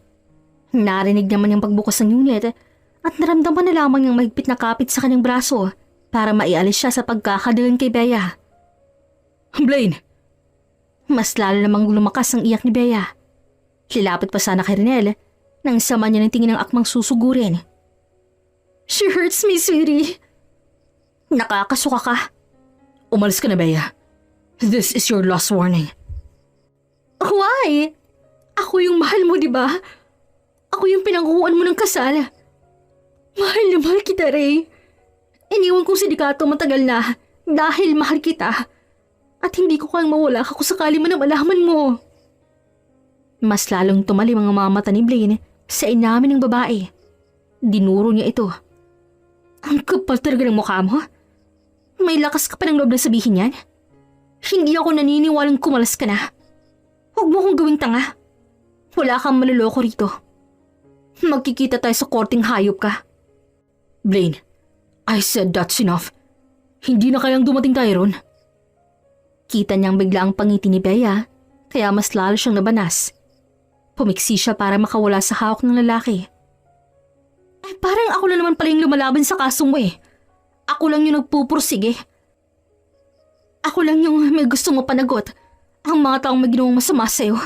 Narinig naman yung pagbukas ng unit at naramdaman na lamang yung mahigpit na kapit sa kanyang braso para maialis siya sa pagkakadagan kay Bea. Blaine! Mas lalo namang lumakas ang iyak ni Bea. Lilapit pa sana kay Renel nang sama niya ng tingin ng akmang susugurin. She hurts me, sweetie. Nakakasuka ka. Umalis ka na, Bea. This is your last warning. Why? Ako yung mahal mo, di ba? Ako yung pinangkuhan mo ng kasal. Mahal na mahal kita, Ray. Iniwan kong sindikato matagal na dahil mahal kita. At hindi ko kayang mawala ka kung sakali man ang malaman mo. Mas lalong tumalim ang mga mata ni Blaine sa inamin ng babae. Dinuro niya ito. Ang kapal talaga ng mukha mo. May lakas ka pa ng loob na sabihin yan? Hindi ako naniniwalang kumalas ka na. Huwag mo kong gawing tanga. Wala kang maluloko rito. Magkikita tayo sa korting hayop ka. Blaine, I said that's enough. Hindi na kayang dumating tayo ron. Kita niyang bigla ang pangiti ni Bea, kaya mas lalo siyang nabanas. Pumiksi siya para makawala sa hawak ng lalaki. Ay parang ako na naman pala yung lumalaban sa kaso mo eh. Ako lang yung nagpupursige. Ako lang yung may gusto mo panagot ang mga taong may ginawang masama sa'yo.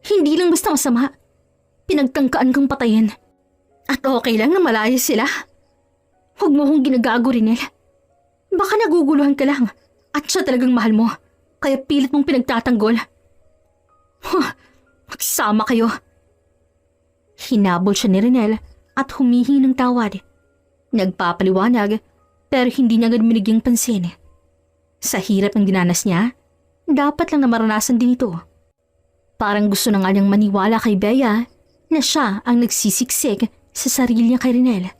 Hindi lang basta masama. Pinagtangkaan kang patayin. At okay lang na malayas sila. Huwag mo kong ginagago, Rinel. Baka naguguluhan ka lang at siya talagang mahal mo, kaya pilit mong pinagtatanggol. Magsama kayo. Hinabol siya ni Rinel at humihingi ng tawad. Nagpapaliwanag pero hindi niya agad binigyang pansin. Sa hirap ng dinanas niya, dapat lang na maranasan din ito. Parang gusto na nga niyang maniwala kay Bea na siya ang nagsisiksik sa sarili niya kay Rinel.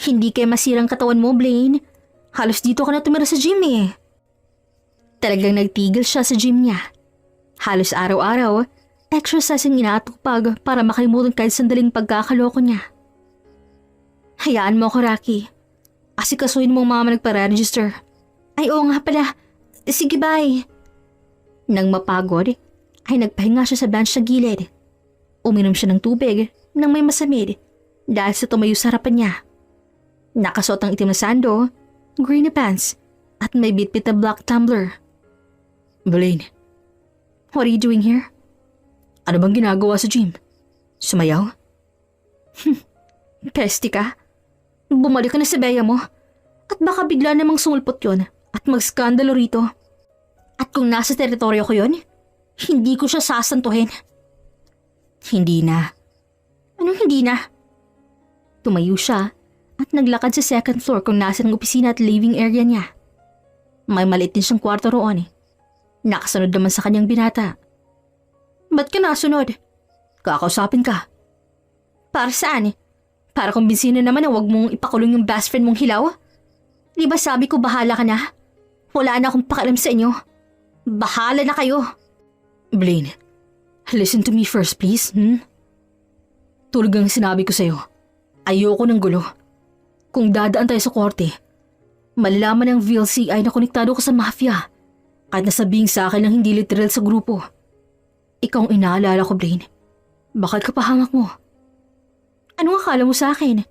Hindi kaya masirang katawan mo, Blaine. Halos dito ka na tumira sa gym eh. Talagang nagtigil siya sa gym niya. Halos araw-araw, exercise ang inaatupag para makalimutan kahit sandaling pagkakaloko niya. Hayaan mo ako, Rocky. Asikasuhin mo ang mama nagpa-register. Ay oo nga pala. Sige, bye. Nang mapagod, ay nagpahinga siya sa bench sa gilid. Uminom siya ng tubig nang may masamid dahil sa tumayo sa harapan niya. Nakasuot ang itim na sando, green na pants, at may bitbit na black tumbler. Blaine, What are you doing here? ano bang ginagawa sa gym? Sumayaw? Pesti ka? Bumalik ka na sa beya mo at baka bigla namang sumulpot yon at magskandalo rito. At kung nasa teritoryo ko yon, hindi ko siya sasantuhin. Hindi na. Anong hindi na? Tumayo siya at naglakad sa second floor kung nasa ng opisina at living area niya. May maliit din siyang kwarto roon. Nakasunod naman sa kanyang binata. Ba't ka nasunod? Kakausapin ka. Para saan? Para kumbinsin na naman na huwag mong ipakulong yung best friend mong hilaw? Di ba sabi ko bahala ka na? Wala na akong pakialam sa inyo. Bahala na kayo. Blaine, listen to me first please, Tulad ng sinabi ko sa'yo, ayoko ng gulo. Kung dadaan tayo sa korte, malalaman ng VLCI na konektado ka sa mafia. Kahit nasabihin sa akin lang hindi literal sa grupo. Ikaw ang inaalala ko, Blaine. Bakit ka pahamak mo? Anong akala mo sa akin?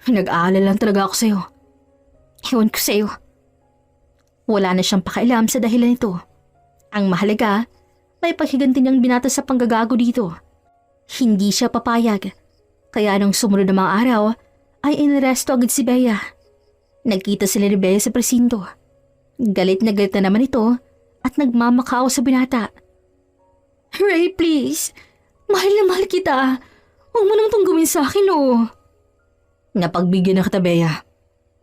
Nag-aalala lang talaga ako sa'yo. Ewan ko sa'yo. Wala na siyang pakialam sa dahilan nito. Ang mahalaga, may paghiganti niyang binata sa panggagago dito. Hindi siya papayag. Kaya nung sumunod na mga araw, ay inaresto agad si Bea. Nagkita sila ni Bea sa presinto. Galit na naman ito at nagmamakaawa sa binata. Ray, please. Mahal na mahal kita. Huwag mo nang itong gawin sa akin, oh. Napagbigyan na kita, Bea.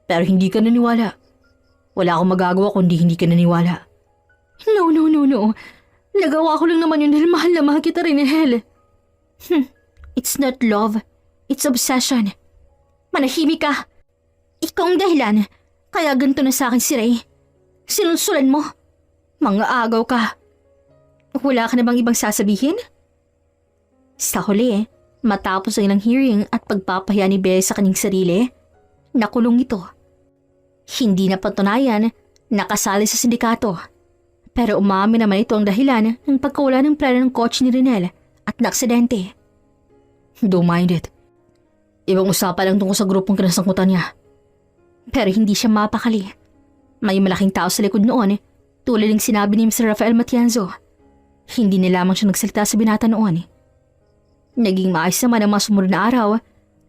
Pero hindi ka naniwala. Wala akong magagawa kundi hindi ka naniwala. No. Nagawa ko lang naman yun dahil mahal na mahal kita rin, Hel. It's not love. It's obsession. Manahimik ka. Ikaw ang dahilan. Kaya ganito na sa akin si Ray. Sinunsulan mo. Mga agaw ka. Wala ka na bang ibang sasabihin? Sa huli, matapos ang ilang hearing at pagpapahiya ni Bea sa kanyang sarili, nakulong ito. Hindi na patunayan nakasali sa sindikato. Pero umamin naman ito ang dahilan ng pagkawala ng plano ng coach ni Rinel at naaksidente. Don't mind it. Ibang usapan lang tungkol sa grupong kinasangkutan niya. Pero hindi siya mapakali. May malaking tao sa likod noon, tulad ng sinabi ni Mr. Rafael Matienzo. Hindi na lamang siya nagsalita sa binata noon. Naging maayos naman ang mga sumunod na araw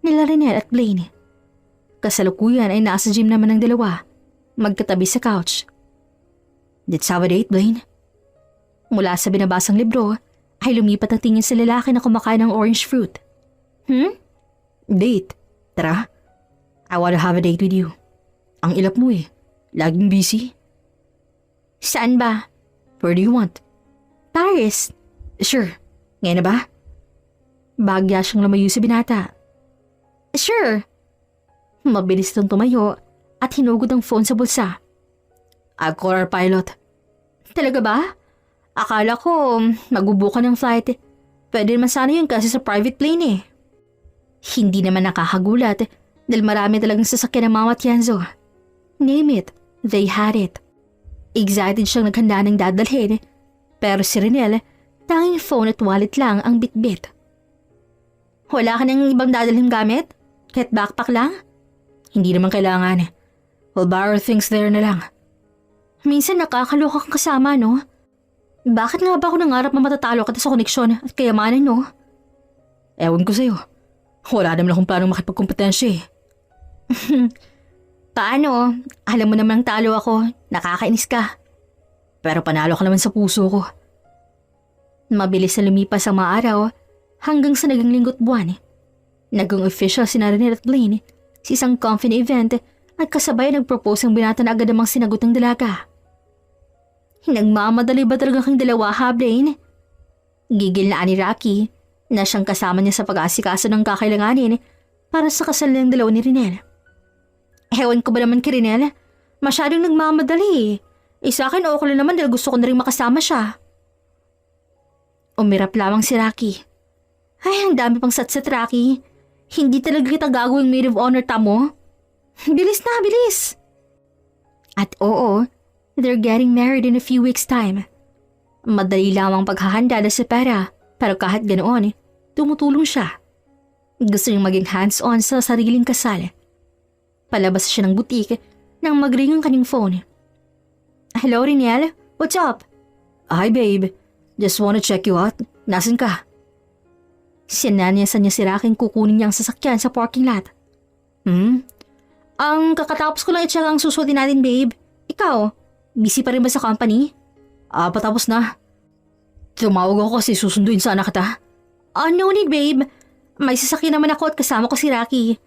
nila Rinel at Blaine. Kasalukuyan ay nasa gym naman ng dalawa, magkatabi sa couch. Let's have a date, Blaine. Mula sa binabasang libro ay lumipat ang tingin sa lalaki na kumakain ng orange fruit. Date? Tara. I wanna have a date with you. Ang ilap mo eh. Laging busy. Saan ba? Where do you want? Paris. Sure. Ngayon na ba? Bagya siyang lumayo sa binata. Sure. Mabilis itong tumayo at hinugod ang phone sa bulsa. I'll call our pilot. Talaga ba? Akala ko magbubuka ng flight. Pwede naman sana yun kasi sa private plane eh. Hindi naman nakakagulat dahil marami talagang sasakyan ng mga Matienzo. Name it, they had it. Excited siyang naghanda ng dadalhin, pero si Rinel, tanging phone at wallet lang ang bitbit. Wala ka nang ibang dadalhin gamit? Kahit backpack lang? Hindi naman kailangan. We'll borrow things there na lang. Minsan nakakaloka kang kasama, no? Bakit nga ba ako nangarap na matatalo kita sa koneksyon at kayamanan, no? Ewan ko sa'yo. Wala naman akong planong makipagkompetensya eh. Paano? Alam mo namang talo ako. Nakakainis ka. Pero panalo ka naman sa puso ko. Mabilis na lumipas ang mga araw hanggang sa naging linggo't buwan. Naging official si Renel at Blaine sa isang confident event at kasabay nag-propose ang binata na agad namang sinagot ng dalaga. Nagmamadali ba talaga kang dalawa ha, Blaine? Gigil na ani Rocky na siyang kasama niya sa pag-aasikaso ng kakailanganin para sa kasal ng dalawa ni Renel. Ewan ko ba naman kay Renel? Masyadong nagmamadali. Sa akin okay lang naman dahil gusto ko na rin makasama siya. Umirap lamang si Rocky. Ay, ang dami pang satsat, Rocky. Hindi talaga kita gagawing maid of honor, tamo? Bilis na, bilis! At oo, they're getting married in a few weeks' time. Madali lamang paghahanda na sa pera, pero kahit ganoon, tumutulong siya. Gusto niyang maging hands-on sa sariling kasal. Palabas siya ng butik nang mag-ring ang kanyang phone. Hello, Renel? What's up? Hi babe, just wanna check you out. Nasaan ka? Sinanyasan niya si Raking kukunin niya ang sasakyan sa parking lot. Ang kakatapos ko lang i-check ang susuotin natin, babe. Ikaw, busy pa rin ba sa company? Patapos na. Tumawag ako kasi susunduin sana kita. No need, babe. May sasakyan naman ako at kasama ko si Rocky.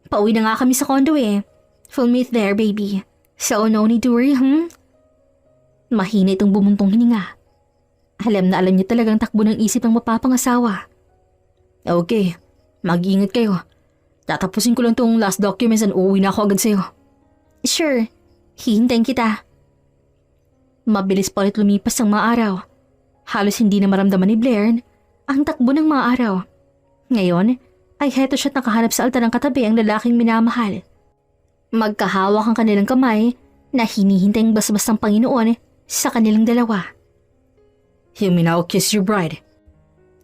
Pauwi na nga kami sa condo eh. We'll meet there, baby. So no need to worry, Mahina itong bumuntong hininga. Alam na alam niya talagang takbo ng isip ng mapapangasawa. Okay, mag-iingat kayo. Tatapusin ko lang tong last documents and uuwi na ako agad sa'yo. Sure, hihintayin kita. Mabilis pa ulit lumipas ang mga araw. Halos hindi na maramdaman ni Blair ang takbo ng mga araw. Ngayon, ay heto siya't nakahanap sa altar ng katabi ang lalaking minamahal. Magkahawak ang kanilang kamay na hinihintay ang basbas ng Panginoon sa kanilang dalawa. You mean I'll kiss your bride?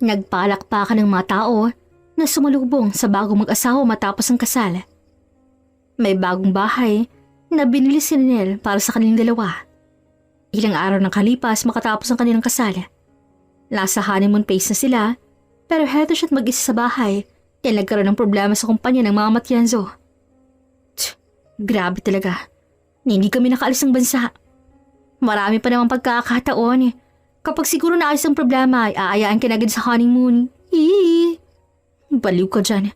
Nagpalakpakan ng mga tao na sumalubong sa bagong mag-asawa matapos ang kasal. May bagong bahay na binili si Renel para sa kanilang dalawa. Ilang araw nang kalipas makatapos ang kanilang kasal. Nasa honeymoon phase na sila, pero heto siya't mag-isa sa bahay dahil nagkaroon ng problema sa kumpanya ng mga Matienzo. Grabe talaga. Hindi kami nakaalis ng bansa. Marami pa namang pagkakataon. Kapag siguro naayos ang problema ay aayaan ka na agad sa honeymoon. Baliw ka dyan.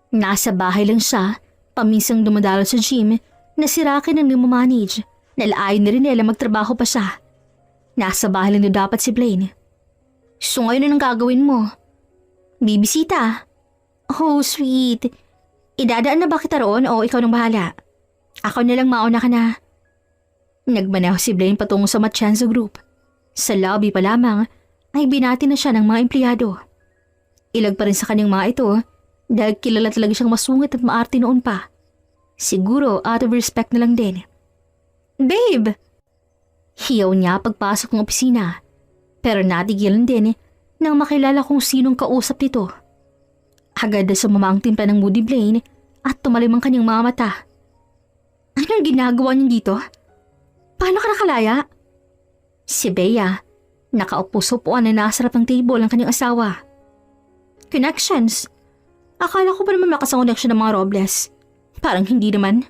Nasa bahay lang siya, paminsang dumadalo sa gym na si Rocky nang namamanage. Nalaayon na rin nila magtrabaho pa siya. Nasa bahay lang na dapat si Blaine. So ngayon anong gagawin mo? Bibisita? Oh, sweet. Idadaan na ba kita roon o ikaw nang bahala? Ako na lang mauna ka na. Nagmaneho si Blaine patungo sa Matienzo Group. Sa lobby pa lamang ay binati na siya ng mga empleyado. Ilag pa rin sa kanyang mga ito dahil kilala talaga siyang masungit at maarte noon pa. Siguro out of respect na lang din. Babe! Hiyaw niya pagpasok ng opisina pero natigilan din nang makilala kung sinong kausap nito. Agad na sumama ang timpla ng Moody Blaine at tumalim ang kanyang mga mata. Anong ginagawa niyo dito? Paano ka nakalaya? Si Bea, nakaupo sa upuan na nasa harap ng table ang kanyang asawa. Connections? Akala ko ba naman lakas ang connection ng mga Robles? Parang hindi naman.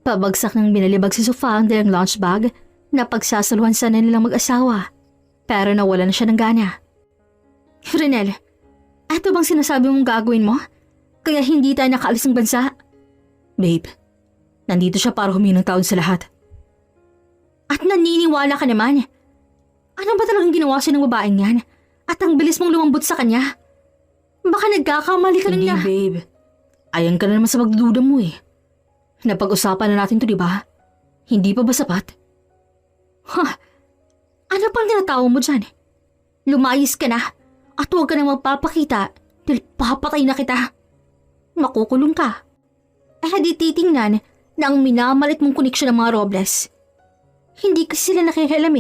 Pabagsak ng binalibag sa sofa ang dalang lunch bag na pagsasaluhan sana nilang mag-asawa. Pero nawala na siya ng gana. Renel, eto bang sinasabi mong gagawin mo? Kaya hindi tayo nakaalis ng bansa? Babe, nandito siya para humingi ng tawad sa lahat. At naniniwala ka naman. Ano ba talagang ginawa siya ng babaeng yan? At ang bilis mong lumambot sa kanya? Baka nagkakamali ka lang Hindi, na. babe. Ayan ka na naman sa magdududa mo eh. Napag-usapan na natin to, di ba? Hindi pa ba sapat? Ano pang tinatawa mo dyan? Lumayas ka na at huwag ka nang magpapakita dahil papatay na kita. Makukulong ka. Di titingnan na ang minamalit mong koneksyon ng mga Robles. Hindi kasi sila nakikialam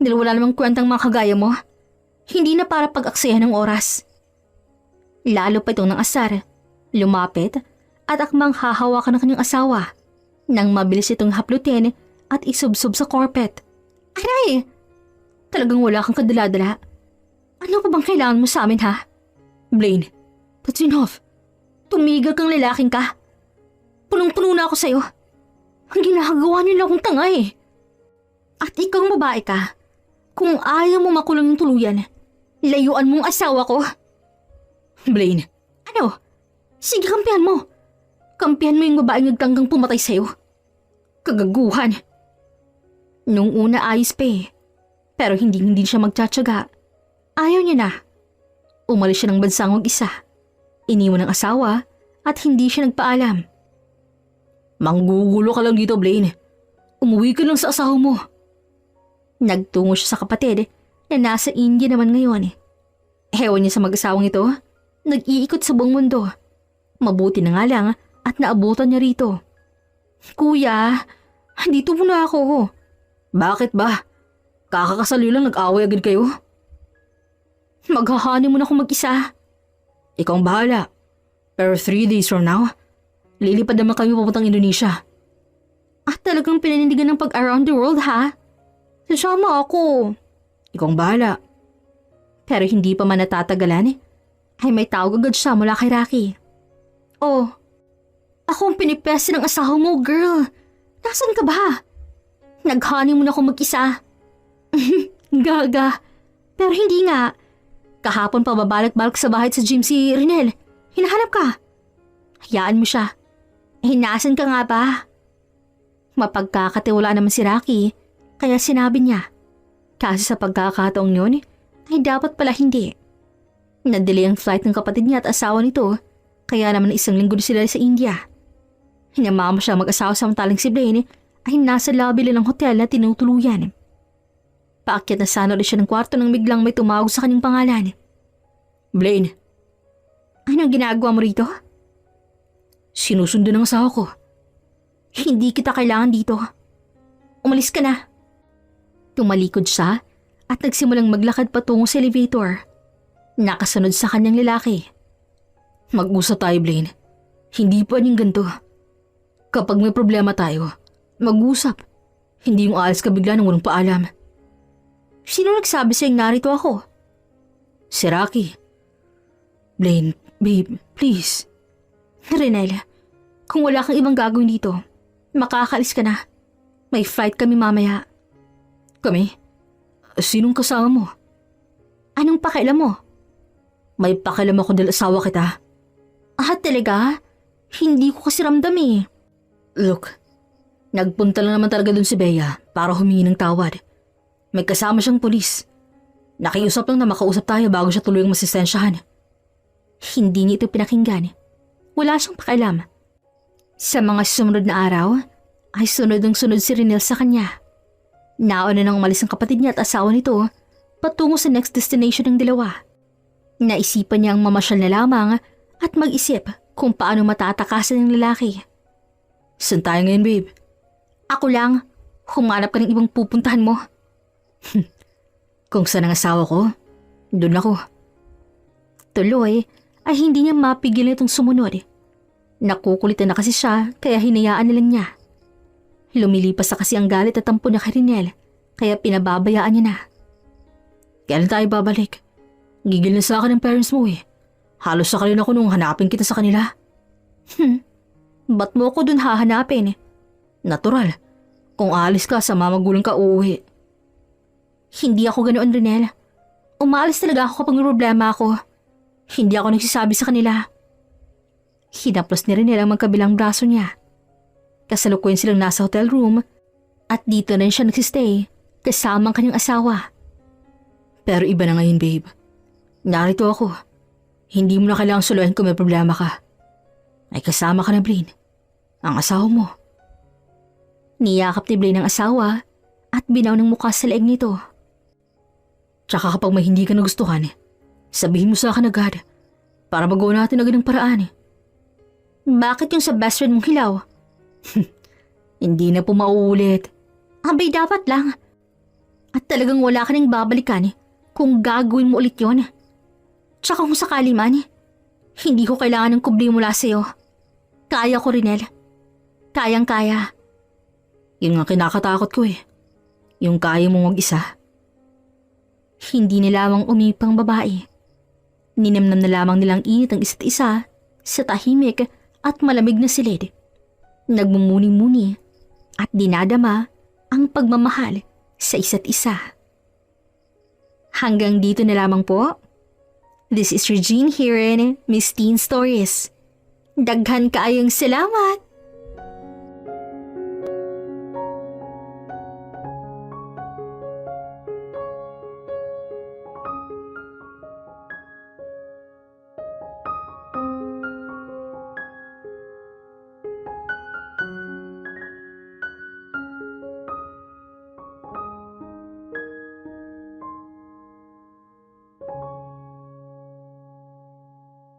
dahil wala namang kwentang mga kagaya mo. Hindi na para pag-aksayahan ng oras. Lalo pa itong nang asar, lumapit at akmang hahawakan ng kanyang asawa nang mabilis itong haplutin at isubsob sa carpet. Aray! Talagang wala kang kadala-dala. Ano pa bang kailangan mo sa amin, ha? Blaine, that's enough. Tumigil kang lalaking ka. Punong-puno na ako sa'yo. Ang ginagawa niyo lang akong tanga eh. At ikaw babae ka. Kung ayaw mo makulong yung tuluyan, layuan mong asawa ko. Blaine, Ano? Sige, kampihan mo. Kampihan mo yung babaeng nagtanggang pumatay sa'yo. Kagaguhan. Nung una ayos pa eh. Pero hindi siya magtsatsaga. Ayaw niya na. Umalis siya ng bansang mag-isa. Iniwan ng asawa at hindi siya nagpaalam. manggugulo ka lang dito, Blaine. Umuwi ka lang sa asawa mo. Nagtungo siya sa kapatid na nasa India naman ngayon. Ewan niya sa mag-asawang ito. Nag-iikot sa buong mundo. Mabuti na nga lang at naabutan niya rito. Kuya, dito muna ako. Bakit ba? Kakakasali lang nag-away agad kayo? Maghahani mo na ako mag-isa. Ikaw ang bahala. Pero 3 days from now, lilipad naman kami papuntang Indonesia. Talagang pinanindigan ng pag-around the world ha? Sasama ako. Ikaw ang bahala. Pero hindi pa man natatagalan ay may tawag agad siya mula kay Rocky. Oh, ako ang pinipesa ng asawa mo, girl. Nasaan ka ba? Nag-honeymoon ako mag-isa. Gaga. Pero hindi nga. Kahapon pa babalak-balak sa bahay sa gym si Rinel. Hinahanap ka. Hayaan mo siya. Nasaan ka nga ba? Mapagkakatiwala naman si Rocky, kaya sinabi niya. Kasi sa pagkakataong yun, ay dapat pala hindi. Nadelay ang flight ng kapatid niya at asawa nito, kaya naman 1 linggo na sila sa India. Hinamama siya mag-asawa samantalang si Blaine ay nasa lobby lang ng hotel na tinutuluyan. Paakyat na sana ulit siya ng kwarto nang biglang may tumawag sa kanyang pangalan. Blaine, Anong ginagawa mo rito? sinusundo ng asawa ko. Hindi kita kailangan dito. Umalis ka na. Tumalikod siya at nagsimulang maglakad patungo sa elevator. Nakasunod sa kanyang lalaki. Mag-usap tayo, Blaine. Hindi pa yung ganito. Kapag may problema tayo, mag-usap. Hindi yung aalis ka bigla nang walang paalam. Sino nagsabi sa'yo narito ako? Si Rocky. Blaine, babe, please. Renel, kung wala kang ibang gagawin dito, makakaalis ka na. May flight kami mamaya. Kami? Sinong kasama mo? Anong pakialam mo? May pakialam ako dahil asawa kita. Talaga? Hindi ko kasi ramdam eh. Look, nagpunta lang naman talaga dun si Bea para humingi ng tawad. May kasama siyang pulis. Nakiusap lang na makausap tayo bago siya tuluyang masistensyahan. Hindi niya ito pinakinggan. Wala siyang pakialam. Sa mga sumunod na araw, ay sunod si Rinel sa kanya. Nauna nang umalis ang kapatid niya at asawa nito patungo sa next destination ng dalawa. Naisipan niya ang mamasyal na lamang at mag-isip kung paano matatakasan ng lalaki. Saan tayo ngayon, babe? Ako lang, humanap ka ng ibang pupuntahan mo. Kung saan ang asawa ko, doon ako. Tuloy ay hindi niya mapigil itong sumunod. Nakukulitan na kasi siya kaya hinayaan na lang niya. Lumilipas na kasi ang galit at tampo na kay Rinel kaya pinababayaan niya na. Kailan tayo babalik? Gigil na sa akin ng parents mo eh. Halos sakalin ako nung hanapin kita sa kanila. Ba't mo ko dun hahanapin? Natural. Kung alis ka, sa magulang ka uuwi. Hindi ako ganoon, Rinel. Umaalis talaga ako kapag may problema ako. Hindi ako nagsasabi sa kanila. Hinaplos ni Rinel ang magkabilang braso niya. Kasalukuyan silang nasa hotel room at dito na siya nagsistay kasama ang kanyang asawa. Pero iba na ngayon, babe. Narito ako. Hindi mo na kailangang suluhin kung may problema ka. Ay kasama ka na, Blaine. Ang asawa mo. Niyakap ni Blaine ang asawa at binaw ng mukha sa leeg nito. Tsaka kapag may hindi ka nagustuhan, sabihin mo sa akin agad para magawa natin agad ng paraan. Bakit yung sa best friend mong hilaw? Hindi na po mauulit. Abay dapat lang. At talagang wala ka nang babalikan kung gagawin mo ulit yon. Tsaka kung sakali man, hindi ko kailangan ng kubli mula sa'yo. Kaya ko, Rinel. Kayang-kaya. Yun nga kinakatakot ko eh. Yung kaya mong mag-isa. Hindi na lamang umipang babae. Ninamnam na lamang nilang init ang isa't isa sa tahimik at malamig na silid. Nagmumuni-muni at dinadama ang pagmamahal sa isa't isa. Hanggang dito na lamang po. This is Regine here in Miss Teen Stories. Daghan kaayong salamat!